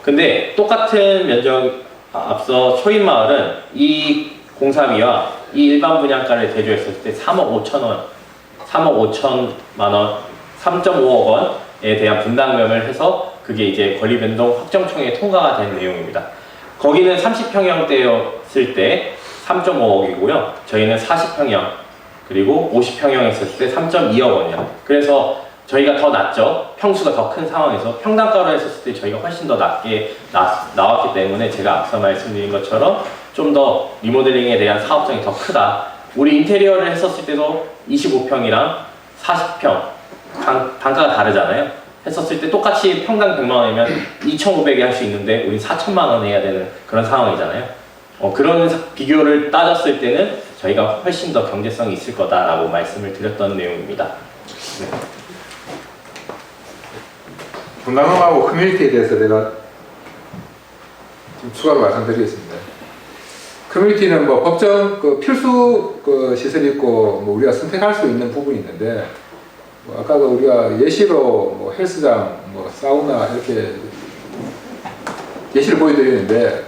A: 근데 똑같은 면적 앞서 초입마을은 이 공사비와 이 일반 분양가를 대조했을 때 3억 5천 원, 3억 5천만 원, 3.5억 원에 대한 분담금을 해서 그게 이제 권리변동 확정청에 통과가 된 내용입니다. 거기는 30평형대였을 때 3.5억이고요. 저희는 40평형 그리고 50평형 했을 때 3.2억 원이요. 그래서 저희가 더 낮죠. 평수가 더 큰 상황에서 평당가로 했었을 때 저희가 훨씬 더 낮게 나왔기 때문에 제가 앞서 말씀드린 것처럼 좀 더 리모델링에 대한 사업성이 더 크다. 우리 인테리어를 했었을 때도 25평이랑 40평 단가가 다르잖아요. 했었을 때 똑같이 평당 100만 원이면 2,500에 할 수 있는데 우리 4천만 원 해야 되는 그런 상황이잖아요. 그런 비교를 따졌을 때는 저희가 훨씬 더 경제성이 있을 거다라고 말씀을 드렸던 내용입니다. 네.
F: 분담금하고 커뮤니티에 대해서 내가 좀 추가로 말씀드리겠습니다. 커뮤니티는 뭐 법정 필수 시설이 있고 뭐 우리가 선택할 수 있는 부분이 있는데 뭐 아까도 우리가 예시로 뭐 헬스장, 뭐 사우나 이렇게 예시를 보여드리는데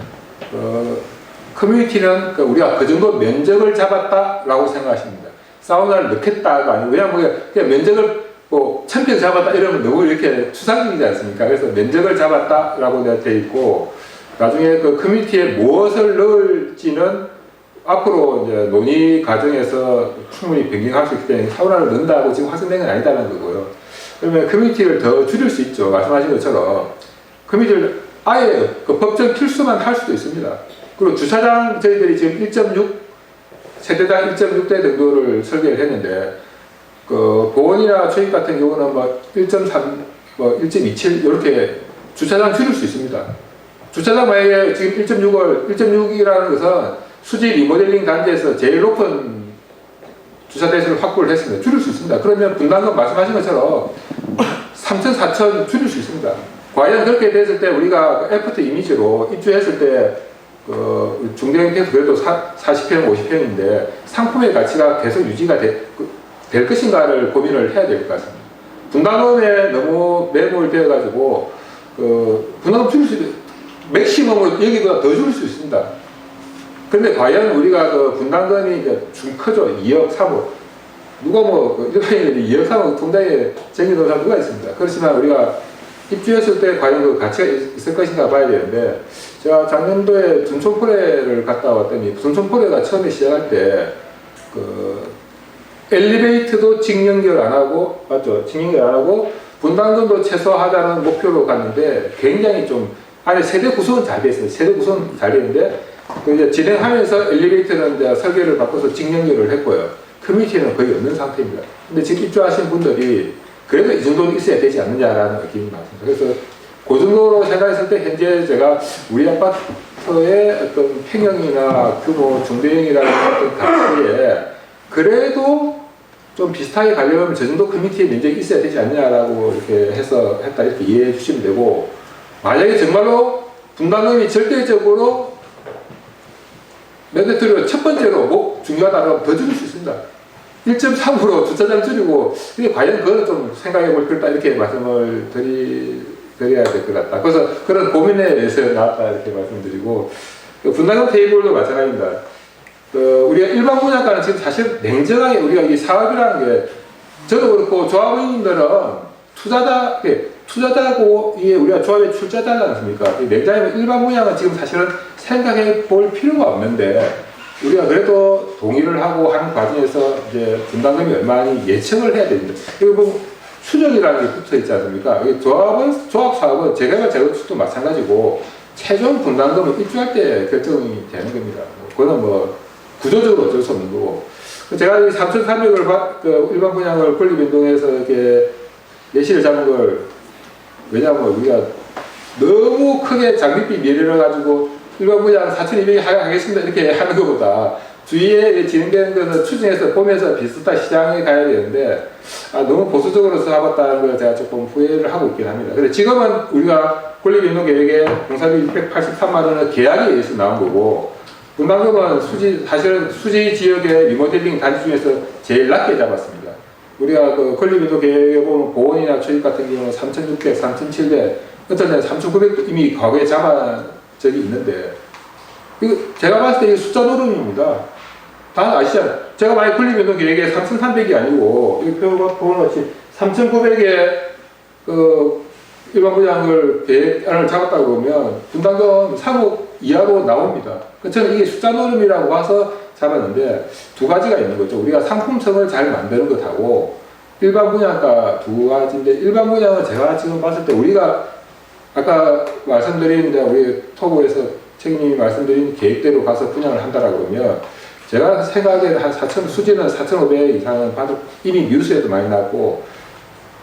F: 커뮤니티는 우리가 그 정도 면적을 잡았다라고 생각하십니다. 사우나를 넣겠다가 아니고 왜냐면 그냥 면적을 뭐 1000평 잡았다 이러면 너무 이렇게 추상적이지 않습니까? 그래서 면적을 잡았다라고 되어 있고 나중에 그 커뮤니티에 무엇을 넣을지는 앞으로 이제 논의 과정에서 충분히 변경할 수 있기 때문에 사우나를 넣는다고 지금 확정된 건 아니다는 거고요. 그러면 커뮤니티를 더 줄일 수 있죠. 말씀하신 것처럼 커뮤니티를 아예 그 법정 필수만 할 수도 있습니다. 그리고 주차장 저희들이 지금 1.6 세대당 1.6대 정도를 설계를 했는데 그 보온이나 초입 같은 경우는 뭐 1.3, 뭐 1.27 이렇게 주차장 줄일 수 있습니다. 주차장 만약에 지금 1.6이라는 것은 수지 리모델링 단지에서 제일 높은 주차 대수를 확보를 했습니다. 줄일 수 있습니다. 그러면 분담금 말씀하신 것처럼 3천, 4천 줄일 수 있습니다. 과연 그렇게 됐을 때 우리가 애프터 이미지로 입주했을 때 그 중대형태에서 그래도 40평, 50평인데 상품의 가치가 계속 유지가 될 것인가를 고민을 해야 될 것 같습니다. 분담금에 너무 매몰되어가지고 그 분담금 줄일 수 있는 맥시멈으로 여기보다 더 줄일 수 있습니다. 그런데 과연 우리가 그 분담금이 이제 크죠. 2억, 3억. 누가 뭐 일반인들이 2억, 3억 통장에 쟁여놓은 사람 누가 있습니다. 그렇지만 우리가 입주했을 때 과연 그 가치가 있을 것인가 봐야 되는데 제가 작년도에 둔촌포레를 갔다 왔더니 둔촌포레가 처음에 시작할 때 그 엘리베이터도 직연결 안 하고 맞죠? 직연결 안 하고 분담금도 최소화하자는 목표로 갔는데 굉장히 좀 안에 세대 구성은 잘 돼 있어요. 세대 구성은 잘 되는데 그 이제 진행하면서 엘리베이터는 이제 설계를 바꿔서 직연결을 했고요. 커뮤니티는 거의 없는 상태입니다. 근데 지금 입주하신 분들이 그래도 이 정도는 있어야 되지 않느냐라는 의견이 많습니다. 그래서 그 정도로 생각했을 때 현재 제가 우리 아파트의 어떤 평형이나 규모, 중대형이라는 어떤 가치에 그래도 좀 비슷하게 가려면 저 정도 커뮤니티의 면적이 있어야 되지 않냐라고 이렇게 해서 했다 이렇게 이해해 주시면 되고 만약에 정말로 분담금이 절대적으로 맨데트로 첫 번째로 뭐 중요하다면 더 줄일 수 있습니다. 1.3으로 주차장 줄이고 이게 과연 그거는 좀 생각해 볼 필요다 이렇게 말씀을 드려야 될 것 같다. 그래서 그런 고민에 의해서 나왔다 이렇게 말씀드리고 분담금 테이블도 마찬가지입니다. 우리가 일반 분양가는 지금 사실 냉정하게 우리가 이 사업이라는 게 저도 그렇고 조합원님들은 투자자고 이게 우리가 조합의 출자자지 않습니까? 냉정하게 일반 분양은 지금 사실은 생각해 볼 필요가 없는데 우리가 그래도 동의를 하고 하는 과정에서 이제 분담금이 얼마나 예측을 해야 됩니다. 이거 뭐 추정이라는 게 붙어 있지 않습니까? 조합 사업은 재개발 재건축도 마찬가지고 최종 분담금은 입주할 때 결정이 되는 겁니다. 그거는 뭐 구조적으로 어쩔 수 없는 거고. 제가 3,300을 일반 분양을 권리변동해서 이렇게 예시를 잡은 걸 왜냐하면 우리가 너무 크게 장비비 미래를 가지고 일반 분양 4,200에 하겠습니다 이렇게 하는 것보다 주위에 진행되는 것을 추진해서 보면서 비슷한 시장에 가야 되는데 너무 보수적으로 잡았다는 걸 제가 조금 후회를 하고 있긴 합니다. 근데 지금은 우리가 권리변동 계획에 공사비 683만 원은 계약에 의해서 나온 거고 분담금은 사실은 수지 지역의 리모델링 단지 중에서 제일 낮게 잡았습니다. 우리가 그 권리변동 계획에 보면 보온이나 초입 같은 경우는 3,600, 3,700, 어떤 데는 3,900도 이미 과거에 잡아 적이 있는데 이거 제가 봤을 때 이게 숫자 노름입니다. 다 아시잖아요. 제가 만약 권리변동 계획에 3,300이 아니고 이 표가 보는 것이 3,900에 그 일반 분양을 계획안을 잡았다고 그러면 분담금 3억 이하로 나옵니다. 저는 이게 숫자 노름이라고 봐서 잡았는데 두 가지가 있는 거죠. 우리가 상품성을 잘 만드는 것하고 일반 분양가 두 가지인데 일반 분양은 제가 지금 봤을 때 우리가 아까 말씀드린 우리 토부에서 책임님이 말씀드린 계획대로 가서 분양을 한다라고 그러면 제가 생각에는 한 4,000 수지는 4,500 이상은 이미 뉴스에도 많이 나왔고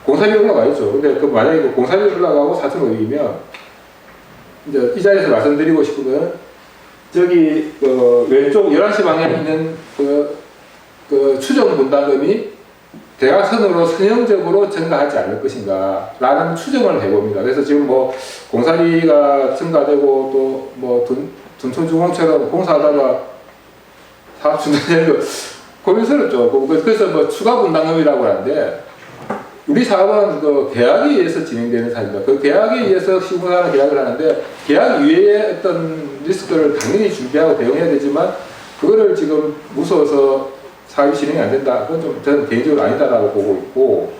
F: 공사비 올라가 있죠. 근데 그 만약에 공사비 올라가고 4,500이면 이제 이 자리에서 말씀드리고 싶은 건 저기 왼쪽 11시 방향에 있는 그 추정 분담금이 대각선으로 선형적으로 증가하지 않을 것인가 라는 추정을 해봅니다. 그래서 지금 뭐 공사비가 증가되고 또 뭐 둔촌중공처럼 공사하다가 사업 중단되는 거 고민스럽죠. 그래서 뭐 추가 분담금이라고 하는데 우리 사업은 그 계약에 의해서 진행되는 사업입니다. 그 계약에 의해서 시공사는 계약을 하는데 계약 이외의 어떤 리스크를 당연히 준비하고 대응해야 되지만 그거를 지금 무서워서 사업이 진행이 안 된다. 그건 좀 저는 개인적으로 아니다라고 보고 있고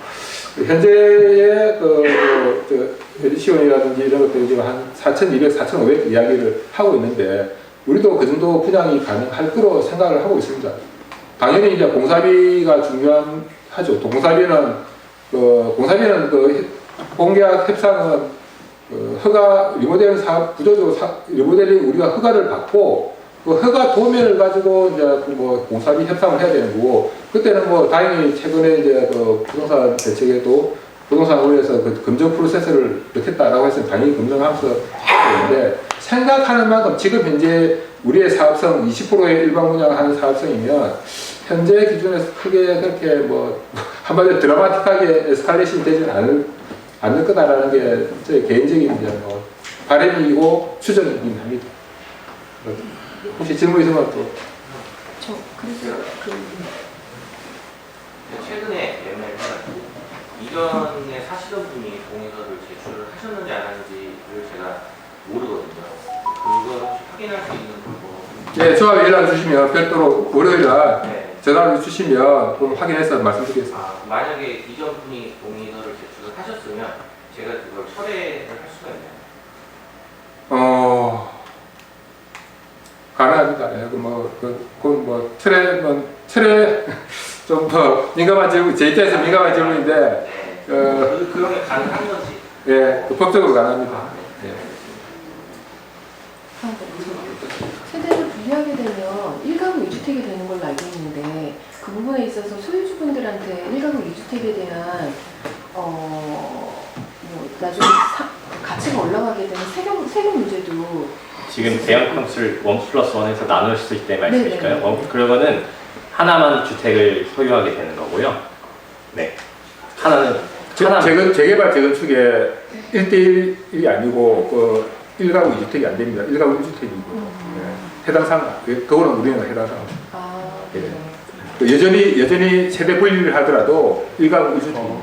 F: 현재의 에디시온이라든지 이런 것들이 지금 한 4,200, 4,500 이야기를 하고 있는데 우리도 그 정도 분양이 가능할 거로 생각을 하고 있습니다. 당연히 이제 공사비가 중요하죠. 공사비는 공계약 협상은 허가 리모델링 사업 구조적으로 리모델링 우리가 허가를 받고 그 허가 도면을 가지고 이제 뭐 공사비 협상을 해야 되는 거고 그때는 뭐 다행히 최근에 이제 그 부동산 대책에도 부동산 의회에서 그 검증 프로세스를 넣겠다라고 해서 당연히 검증하면서 하고 있는데 생각하는 만큼 지금 현재 우리의 사업성 20%의 일반 분양하는 사업성이면 현재 기준에서 크게 그렇게 뭐 한마디로 드라마틱하게 에스컬레이션이 되지는 않을 거다라는 게 저희 개인적인 이제 뭐 바람이고 추정이긴 합니다. 혹시 질문 있으면 또.
E: 그래서
G: 최근에 이전에 사시던 분이 동의서를 제출을 하셨는지 안 하는지를 제가 모르거든요. 그걸 혹시 확인할 수 있는 방법?
F: 네, 조합에 연락 주시면 별도로 월요일날
G: 네.
F: 전화를 주시면 그럼 확인해서 말씀드리겠습니다.
G: 만약에 이전 분이 동의서를 제출을 하셨으면 제가 그걸 철회를 할 수가 있나요?
F: 가능합니다. 네, 철회 좀 더 민감한 질문, 제 입장에서 민감한 질문인데,
G: 그런 게 가능한 건지?
F: 예, 법적으로 가능합니다. 예.
E: 세대를 분리하게 되면 1가구 2주택이 되는 걸로 알고 있는데 그 부분에 있어서 소유주분들한테 1가구 2주택에 대한 뭐 나중에 가치가 올라가게 되는 세금 문제도
A: 지금 대형 평수를 1+1에서 나누었을 때 말씀이실까요?
E: 네네.
A: 그러면은 하나만 주택을 소유하게 되는 거고요. 네. 하나는
F: 재개발 재건축에 1대1이 아니고 그 1가구 2주택이 안 됩니다. 1가구 1주택이고 해당 상황, 그거는 우리는 해당 상황. 예. 여전히 세대 분리를 하더라도 1가구 1주택.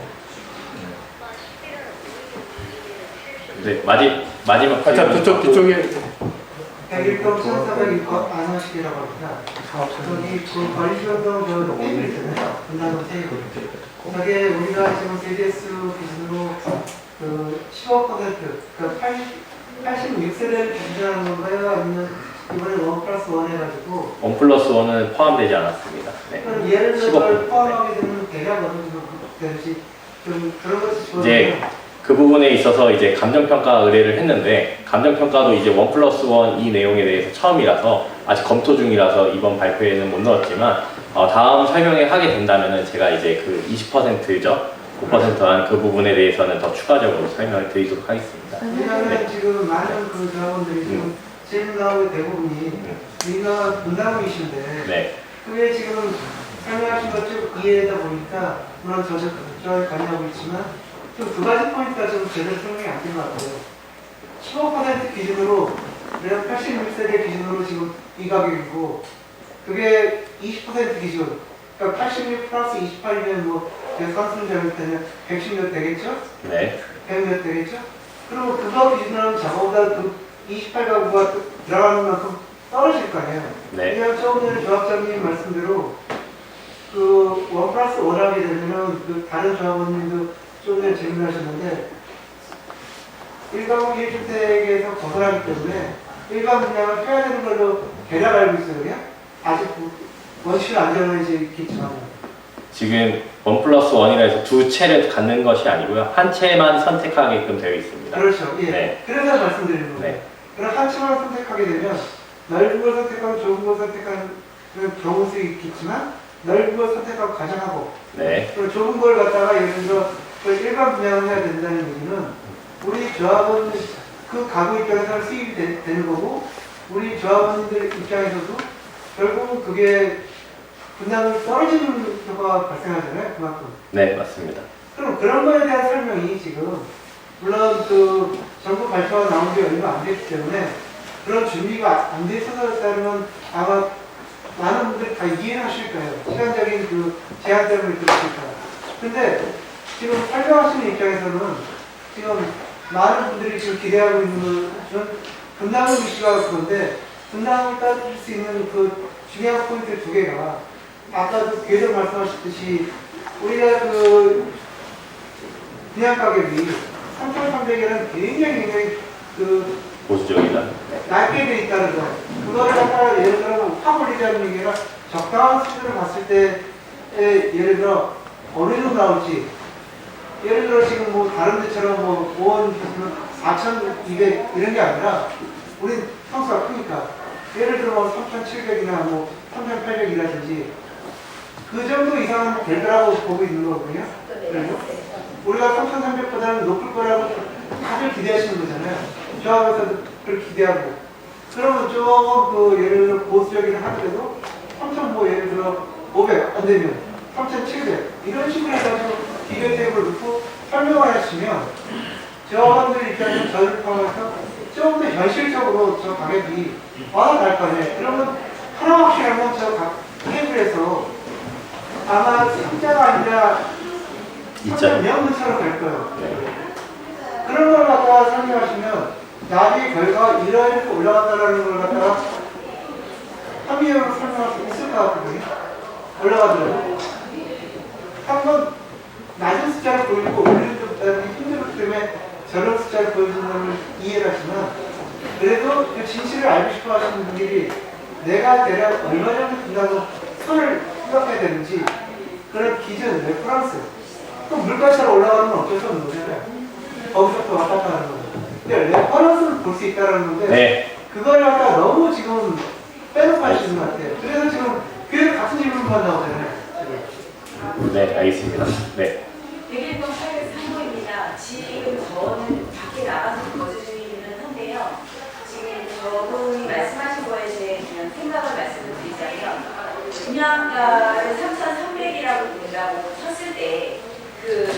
A: 네, 마지막
F: 뒤쪽에
J: 101동 1400번 안원식이라고 합니다. 저기 그 관리시험도 저 테이블 있잖아요. 분담금 테이블. 저게 우리가 지금 JDS 기준으로 그 15%, 그러니까 86세대를 기준하는 건가요? 아니면 이번에 1+1 해가지고
A: 1+1은 포함되지 않았습니다. 네.
J: 그럼 예를 들어 그걸 포함하게 되면 대략 어느 정도 될지 좀 그런 것을
A: 이제 그 부분에 있어서 이제 감정평가 의뢰를 했는데 감정평가도 이제 1+1 이 내용에 대해서 처음이라서 아직 검토 중이라서 이번 발표에는 못 넣었지만 다음 설명회 하게 된다면은 제가 이제 그 20%죠 9%한 그 부분에 대해서는 더 추가적으로 설명을 드리도록 하겠습니다.
J: 왜냐하면
A: 네.
J: 지금 많은 그 조합원들이 지금 질문 나오는 대부분이 우리가 분담금이신데
A: 네.
J: 그게 지금 설명하신 것 쭉 이해하다 보니까 물론 저도 그쪽에 관여하고 있지만 좀 두 가지 포인트가 좀 제대로 설명이 안 된 것 같아요. 15% 기준으로 내가 86세대 기준으로 지금 이 가격이고 그게 20% 기준 그러니까 86 플러스 28이면 뭐 제가 산수를 잘못 때는 110몇 되겠죠?
A: 네.
J: 100몇 되겠죠? 그리고 그거 기준으로 하면 저거보다 그 28가구가 들어가는 만큼 떨어질 거 아니에요.
A: 네.
J: 그냥 조금 전에 조합장님 말씀대로 그 1+1 하게 되면은 그 다른 조합원님도 좀 전에 질문하셨는데 1가구 1주택에서 벗어나기 때문에 일반 분양을 해야 되는 걸로 대략 알고 있어요. 아직 원칙을 안 정해져 있겠지만
A: 지금 1+1이라 해서 두 채를 갖는 것이 아니고요. 한 채만 선택하게끔 되어 있습니다.
J: 그렇죠. 예.
A: 네.
J: 그래서 말씀드리는 거예요.
A: 네.
J: 그럼 한 채만 선택하게 되면 넓은 걸 선택하고 좁은 걸 선택하는 경우도 있겠지만 넓은 걸 선택하고 가정하고
A: 네.
J: 그리고 좁은 걸 갖다가 예를 들어 일반 분양을 해야 된다는 얘기는 우리 조합원 그 가구 입장에서는 수입이 되는 거고 우리 조합원들 입장에서도 결국은 그게 분양이 떨어지는 효과가 발생하잖아요. 그만큼.
A: 네, 맞습니다.
J: 그럼 그런 거에 대한 설명이 지금 물론 그 정부 발표가 나온 지 얼마 안 됐기 때문에 그런 준비가 안 돼 있었다면 아마 많은 분들이 다 이해를 하실 거예요. 시간적인 그 제한 때문에 그렇습니다. 근데 지금 설명하시는 입장에서는 지금 많은 분들이 지금 기대하고 있는 것은 분담금 이슈가 그건데 분담금을 따질 수 있는 그 중요한 포인트 두 개가 아까도 계속 말씀하셨듯이 우리가 그 분양 가격이 3,300이라는 굉장히 그
A: 보수적이다.
J: 낮게 돼 있다는 거. 그거를 갖다가 예를 들어 확 올리자는 얘기가 적당한 수준을 봤을 때 예를 들어 어느 정도 나올지 예를 들어 지금 뭐 다른 데처럼 뭐 5원 4,200 이런 게 아니라 우린 평수가 크니까 예를 들어 3,700이나 뭐 3,800이라든지 그 정도 이상은 될 거라고 보고 있는 거거든요. 그래서 우리가 3,300보다는 높을 거라고 다들 기대하시는 거잖아요. 조합에서도 그렇게 기대하고. 그러면 조금 예를 들어 보수적이긴 하더라도 3,000 뭐 예를 들어 500 안 되면 3,700 이런 식으로 해가지고 비교 테이블을 놓고 설명을 하시면 저분들 입장에서 저를 포함해서 조금 더 현실적으로 저 가격이 와닿을 거 아니에요. 그러면 하나 확실하면 저 각 테이블에서 아마 3자가 아니라 3자 명문처럼 될 거예요. 그런 걸 갖다가 설명하시면 나중에 결과가 이러이렇게 올라갔다라는 걸 갖다가 합리적으로 설명할 수 있을 것 같거든요. 올라가더라도 한번 낮은 숫자를 보이고 올리는 것보다는 힘들기 때문에 저런 숫자를 보여준다는 걸 이해를 하지만 그래도 그 진실을 알고 싶어 하시는 분들이 내가 대략 얼마 정도 준다고 선을 생각해야 되는지 그런 기준, 레퍼런스 또 물가차로 올라가는 건 어쩔 수 없는 거잖아요. 거기서부터 왔다 갔다 하는 거죠. 근데 레퍼런스를 볼 수 있다는 건데
A: 네.
J: 그걸 갖다 너무 지금 빼놓고 하시는 것 같아요. 그래서 지금 계속 같은 질문만 나오잖아요.
A: 네, 알겠습니다. 네.
K: 101번 803호입니다. 지금 저는 밖에 나가서 거주 중이기는 한데요. 지금 저분이 말씀하신 거에 대해 그냥 생각을 말씀을 드리자면 분양가를 3,300이라고 된다고 쳤을 때 그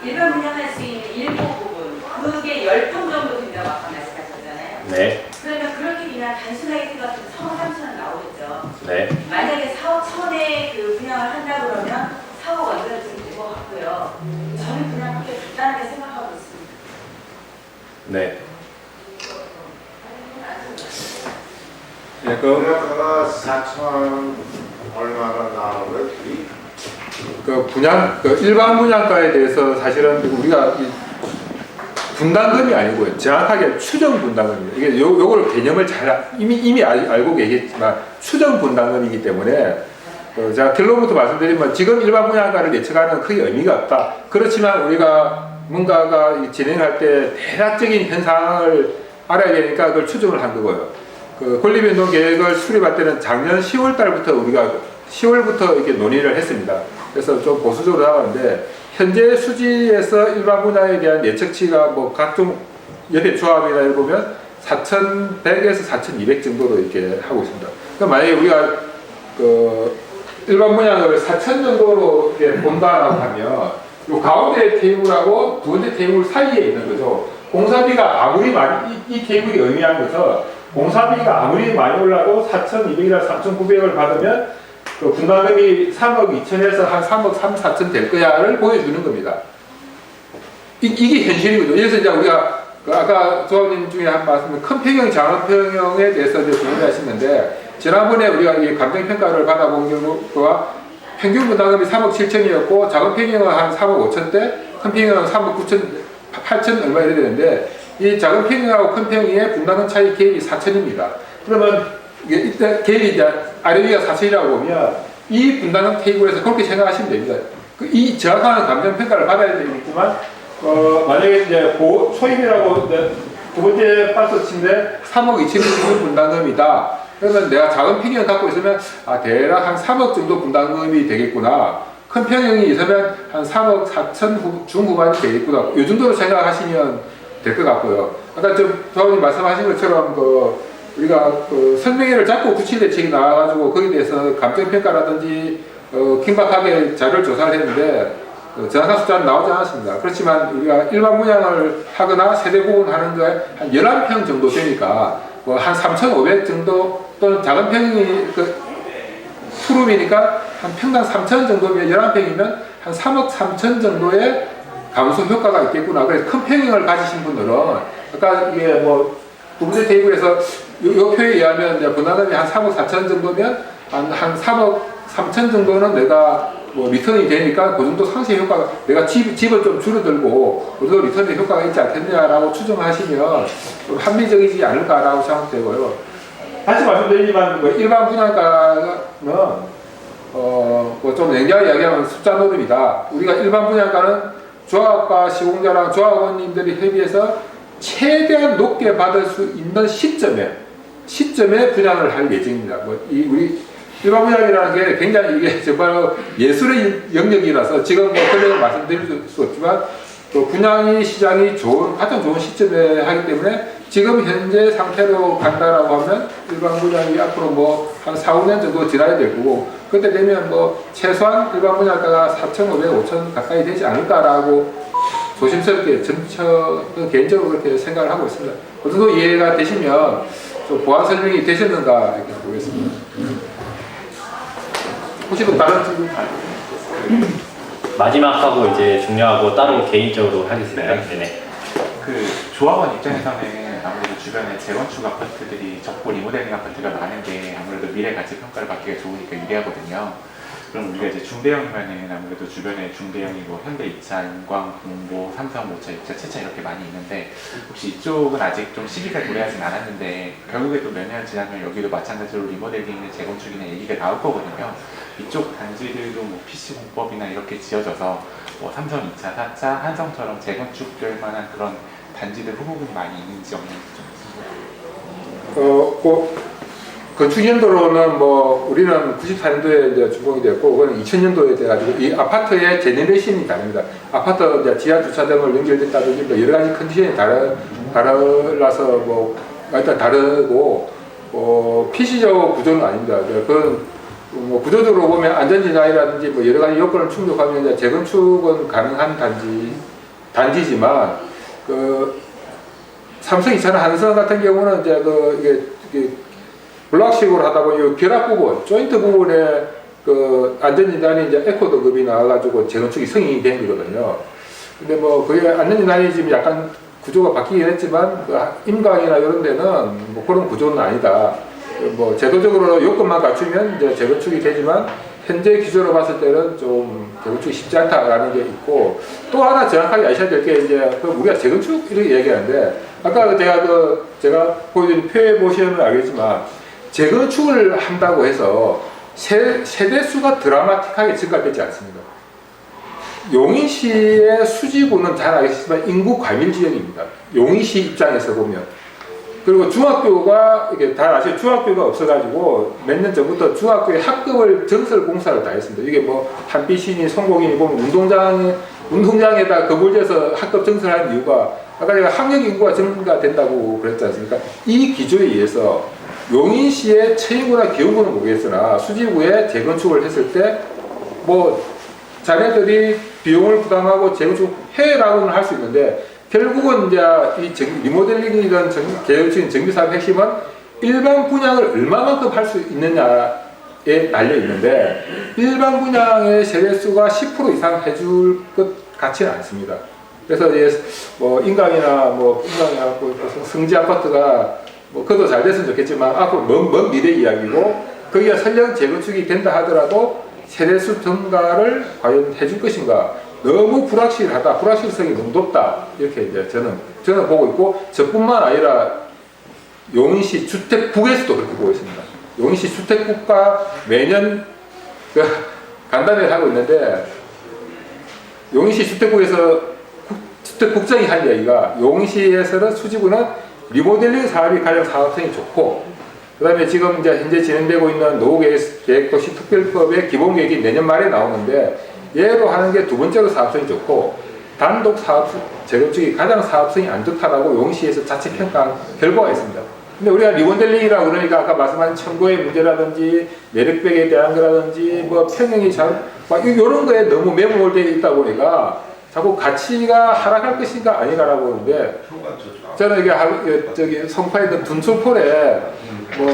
K: 일반 분양할 수 있는 일부 부분 그게 10평 정도 된다고 아까 말씀하셨잖아요.
A: 네.
K: 그러면 그렇게 그냥 단순하게 생각하면 4억 3천원 나오겠죠.
A: 네.
K: 만약에 4억 1천에 그 분양을 한다 그러면 4억 원대로 될 것 같고요. 저는 그냥 그렇게 간단하게 생각하고 있습니다.
A: 네.
F: 예,
B: 분양가가 4천 얼마나 나오는 거예요?
F: 그 분양, 그 일반 분양가에 대해서 사실은 우리가 분담금이 아니고요. 정확하게 추정 분담금입니다. 이게 요걸 개념을 잘 이미 알고 계시겠지만 추정 분담금이기 때문에 제가 결론부터 말씀드리면 지금 일반 분양가를 예측하는 크게 의미가 없다. 그렇지만 우리가 뭔가가 진행할 때 대략적인 현상을 알아야 되니까 그걸 추정을 한 거고요. 그 권리변동 계획을 수립할 때는 작년 10월 달부터 우리가 10월부터 이렇게 논의를 했습니다. 그래서 좀 보수적으로 나왔는데 현재 수지에서 일반 분양에 대한 예측치가 뭐 각종 옆에 조합이나 이런 보면 4,100에서 4,200 정도로 이렇게 하고 있습니다. 그러니까 만약에 우리가 그 일반 분양을 4,000 정도로 이렇게 본다라고 하면 요 가운데 테이블하고 두 번째 테이블 사이에 있는 거죠. 공사비가 아무리 많이 이 테이블이 의미하는 것은 공사비가 아무리 많이 올라도 4,200이나 4,900을 받으면 그 분담금이 3억 2천에서 한 3억 3, 4천 될 거야를 보여주는 겁니다. 이게 현실이거든요. 그래서 이제 우리가 그 아까 조합님 중에 한 말씀은 큰 평형, 작은 평형에 대해서 이제 고민하시는데 지난번에 우리가 이 감정평가를 받아본 경우와 평균 분담금이 3억 7천이었고 작은 평형은 한 3억 5천대, 큰 평형은 3억 9천, 8천 얼마 이래 되는데 이 작은 평형하고 큰 평형의 분담금 차이 갭이 4천입니다. 그러면 이때 갭이 이제 아래 위가 4천이라고 보면 이 분담금 테이블에서 그렇게 생각하시면 됩니다. 이 정확한 감정평가를 받아야 되겠지만 만약에 이제 소임이라고 두 번째 박스 친데 3억 2천이 분담금이다. 그러면 내가 작은 평형을 갖고 있으면 대략 한 3억 정도 분담금이 되겠구나. 큰 평형이 있으면 한 3억 4천 중후반이 되겠구나. 이 정도로 생각하시면 될 것 같고요. 아까 좀 조합님 말씀하신 것처럼 우리가 설명회를 잡고 구칠 대책이 나와가지고 거기에 대해서 감정평가라든지 긴박하게 자료를 조사를 했는데 정확한 숫자는 나오지 않았습니다. 그렇지만 우리가 일반 분양을 하거나 세대 보분하는 거에 한 11평 정도 되니까 뭐 한 3,500 정도 또는 작은 평이 투룸이니까 한 평당 3,000 정도면 11평이면 한 3억 3천 정도의 감소 효과가 있겠구나. 그래서 큰 평형을 가지신 분들은 아까 이게 뭐 두 번째 테이블에서 이 표에 의하면 이제 분담금이 한 3억 4천 정도면 한 3억 3천 정도는 내가 뭐 리턴이 되니까 그 정도 상세 효과가 내가 집을 좀 줄어들고 그 정도 리턴의 효과가 있지 않겠냐라고 추정하시면 좀 합리적이지 않을까라고 생각되고요. 다시 말씀드리지만 일반 분양가는 뭐 좀 냉정하게 이야기하면 숫자 노름이다. 우리가 일반 분양가는 조합과 시공자랑 조합원님들이 협의해서 최대한 높게 받을 수 있는 시점에 분양을 할 예정입니다. 우리 일반 분양이라는 게 굉장히 이게 정말 예술의 영역이라서 지금 그런 말씀드릴 수 없지만 분양이 시장이 가장 좋은 시점에 하기 때문에 지금 현재 상태로 간다라고 하면 일반 분양이 앞으로 한 4, 5년 정도 지나야 될 거고 그때 되면 최소한 일반 분양가가 4,500, 5,000 가까이 되지 않을까라고 조심스럽게 개인적으로 그렇게 생각을 하고 있습니다. 어느 정도 이해가 되시면 좀 보완 설명이 되셨는가 이렇게 보겠습니다. 혹시 또 다른 질문?
A: 마지막하고 이제 중요하고 따로 개인적으로 하겠습니다. 네네.
D: 그 조합원 입장에서는 아무래도 주변에 재건축 아파트들이 적고 리모델링 아파트가 많은 게 아무래도 미래 가치 평가를 받기가 좋으니까 유리하거든요. 그럼 우리가 이제 중대형이면은 아무래도 주변에 중대형이 현대 2차, 인광, 공보, 삼성, 모차, 6차, 7차 이렇게 많이 있는데 혹시 이쪽은 아직 좀 시기가 도래하진 않았는데 결국에 또 몇 년 지나면 여기도 마찬가지로 리모델링이나 재건축이나 얘기가 나올 거거든요. 이쪽 단지들도 PC공법이나 이렇게 지어져서 삼성 2차, 4차, 한성처럼 재건축될 만한 그런 단지들 후보군이 많이 있는지 없는지 좀
F: 건축연도로는 우리는 94년도에 이제 준공이 됐고, 그건 2000년도에 돼가지고 이 아파트의 제너레이션이 다릅니다. 아파트 이제 지하 주차 등을 연결됐다든지 여러 가지 컨디션이 달라서 일단 다르고, PC적 구조는 아닙니다. 그건 구조적으로 보면 안전진앙이라든지 여러 가지 요건을 충족하면 이제 재건축은 가능한 단지지만, 삼성 2차나 한성 같은 경우는 이제 이게 블락식으로 하다 보니 결합 부분, 조인트 부분에 안전진단이 이제 에코 등급이 나와가지고 재건축이 승인이 된 거거든요. 근데 그게 안전진단이 지금 약간 구조가 바뀌긴 했지만, 임강이나 이런 데는 그런 구조는 아니다. 제도적으로 요건만 갖추면 이제 재건축이 되지만, 현재 기조로 봤을 때는 좀 재건축이 쉽지 않다라는 게 있고, 또 하나 정확하게 아셔야 될 게 이제 우리가 재건축 이렇게 얘기하는데, 아까 제가 보여드린 표에 보시면 알겠지만, 재건축을 한다고 해서 세대수가 드라마틱하게 증가되지 않습니다. 용인시의 수지구는 잘 알겠지만 인구 과밀 지역입니다. 용인시 입장에서 보면. 그리고 중학교가, 이게 다 아시죠? 중학교가 없어가지고 몇 년 전부터 중학교에 학급을 증설 공사를 다 했습니다. 이게 한빛이니 성공이니 보면 운동장에다 거물져서 학급 증설한 이유가 아까 제가 학력 인구가 증가된다고 그랬지 않습니까? 이 기조에 의해서 용인시의 체인구나 기흥구는 모르겠으나 수지구에 재건축을 했을 때 자네들이 비용을 부담하고 재건축 해라고는 할 수 있는데 결국은 이제 이 리모델링이든 개혁적인 정비사업의 핵심은 일반 분양을 얼마만큼 할 수 있느냐에 달려 있는데 일반 분양의 세대수가 10% 이상 해줄 것 같지는 않습니다. 그래서 이제 인강이나 성지 아파트가 그것도 잘 됐으면 좋겠지만 앞으로 먼 미래 이야기고 거기가 설령 재건축이 된다 하더라도 세대수 증가를 과연 해줄 것인가 너무 불확실성이 너무 높다 이렇게 이제 저는 보고 있고 저뿐만 아니라 용인시 주택국에서도 그렇게 보고 있습니다. 용인시 주택국가 매년 간담회를 하고 있는데 용인시 주택국에서 주택국장이 한 이야기가 용인시에서는 수지구는 리모델링 사업이 가장 사업성이 좋고 그 다음에 지금 이제 현재 진행되고 있는 노후계획도시 특별법의 기본계획이 내년 말에 나오는데 예로 하는 게 두 번째로 사업성이 좋고 단독 재건축이 가장 사업성이 안 좋다라고 용시에서 자체 평가한 결과가 있습니다. 근데 우리가 리모델링이라고 그러니까 아까 말씀하신 청구의 문제라든지 매력백에 대한 거라든지 평형이 이런 거에 너무 매몰되어 있다 보니까 자꾸 가치가 하락할 것인가 아니라고 보는데 저는 이게 성파에 있는 둔출폴에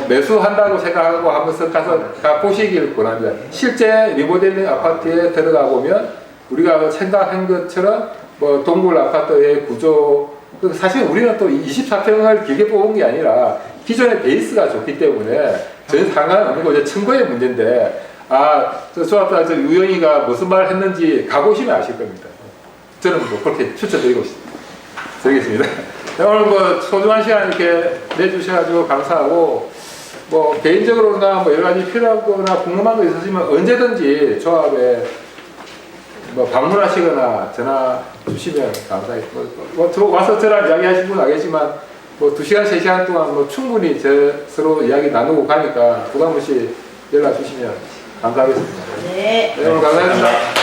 F: 매수한다고 생각하고 하면서 가 보시길 권합니다. 실제 리모델링 아파트에 들어가 보면 우리가 생각한 것처럼 동굴 아파트의 구조 사실 우리는 또 24평을 길게 뽑은 게 아니라 기존의 베이스가 좋기 때문에 전혀 상관없는 거 청구의 문제인데 조합자 유영이가 무슨 말을 했는지 가보시면 아실 겁니다. 저는 그렇게 추천드리고 드리겠습니다. 오늘 소중한 시간 이렇게 내주셔가지고 감사하고 개인적으로나 여러 가지 필요하거나 궁금한 거 있으시면 언제든지 조합에 뭐 방문하시거나 전화 주시면 감사하겠습니다. 와서 저랑 이야기하신 분 알겠지만 뭐 2시간, 3시간 동안 뭐 충분히 서로 이야기 나누고 가니까 부담 없이 연락 주시면 감사하겠습니다.
K: 네.
F: 오늘 감사합니다.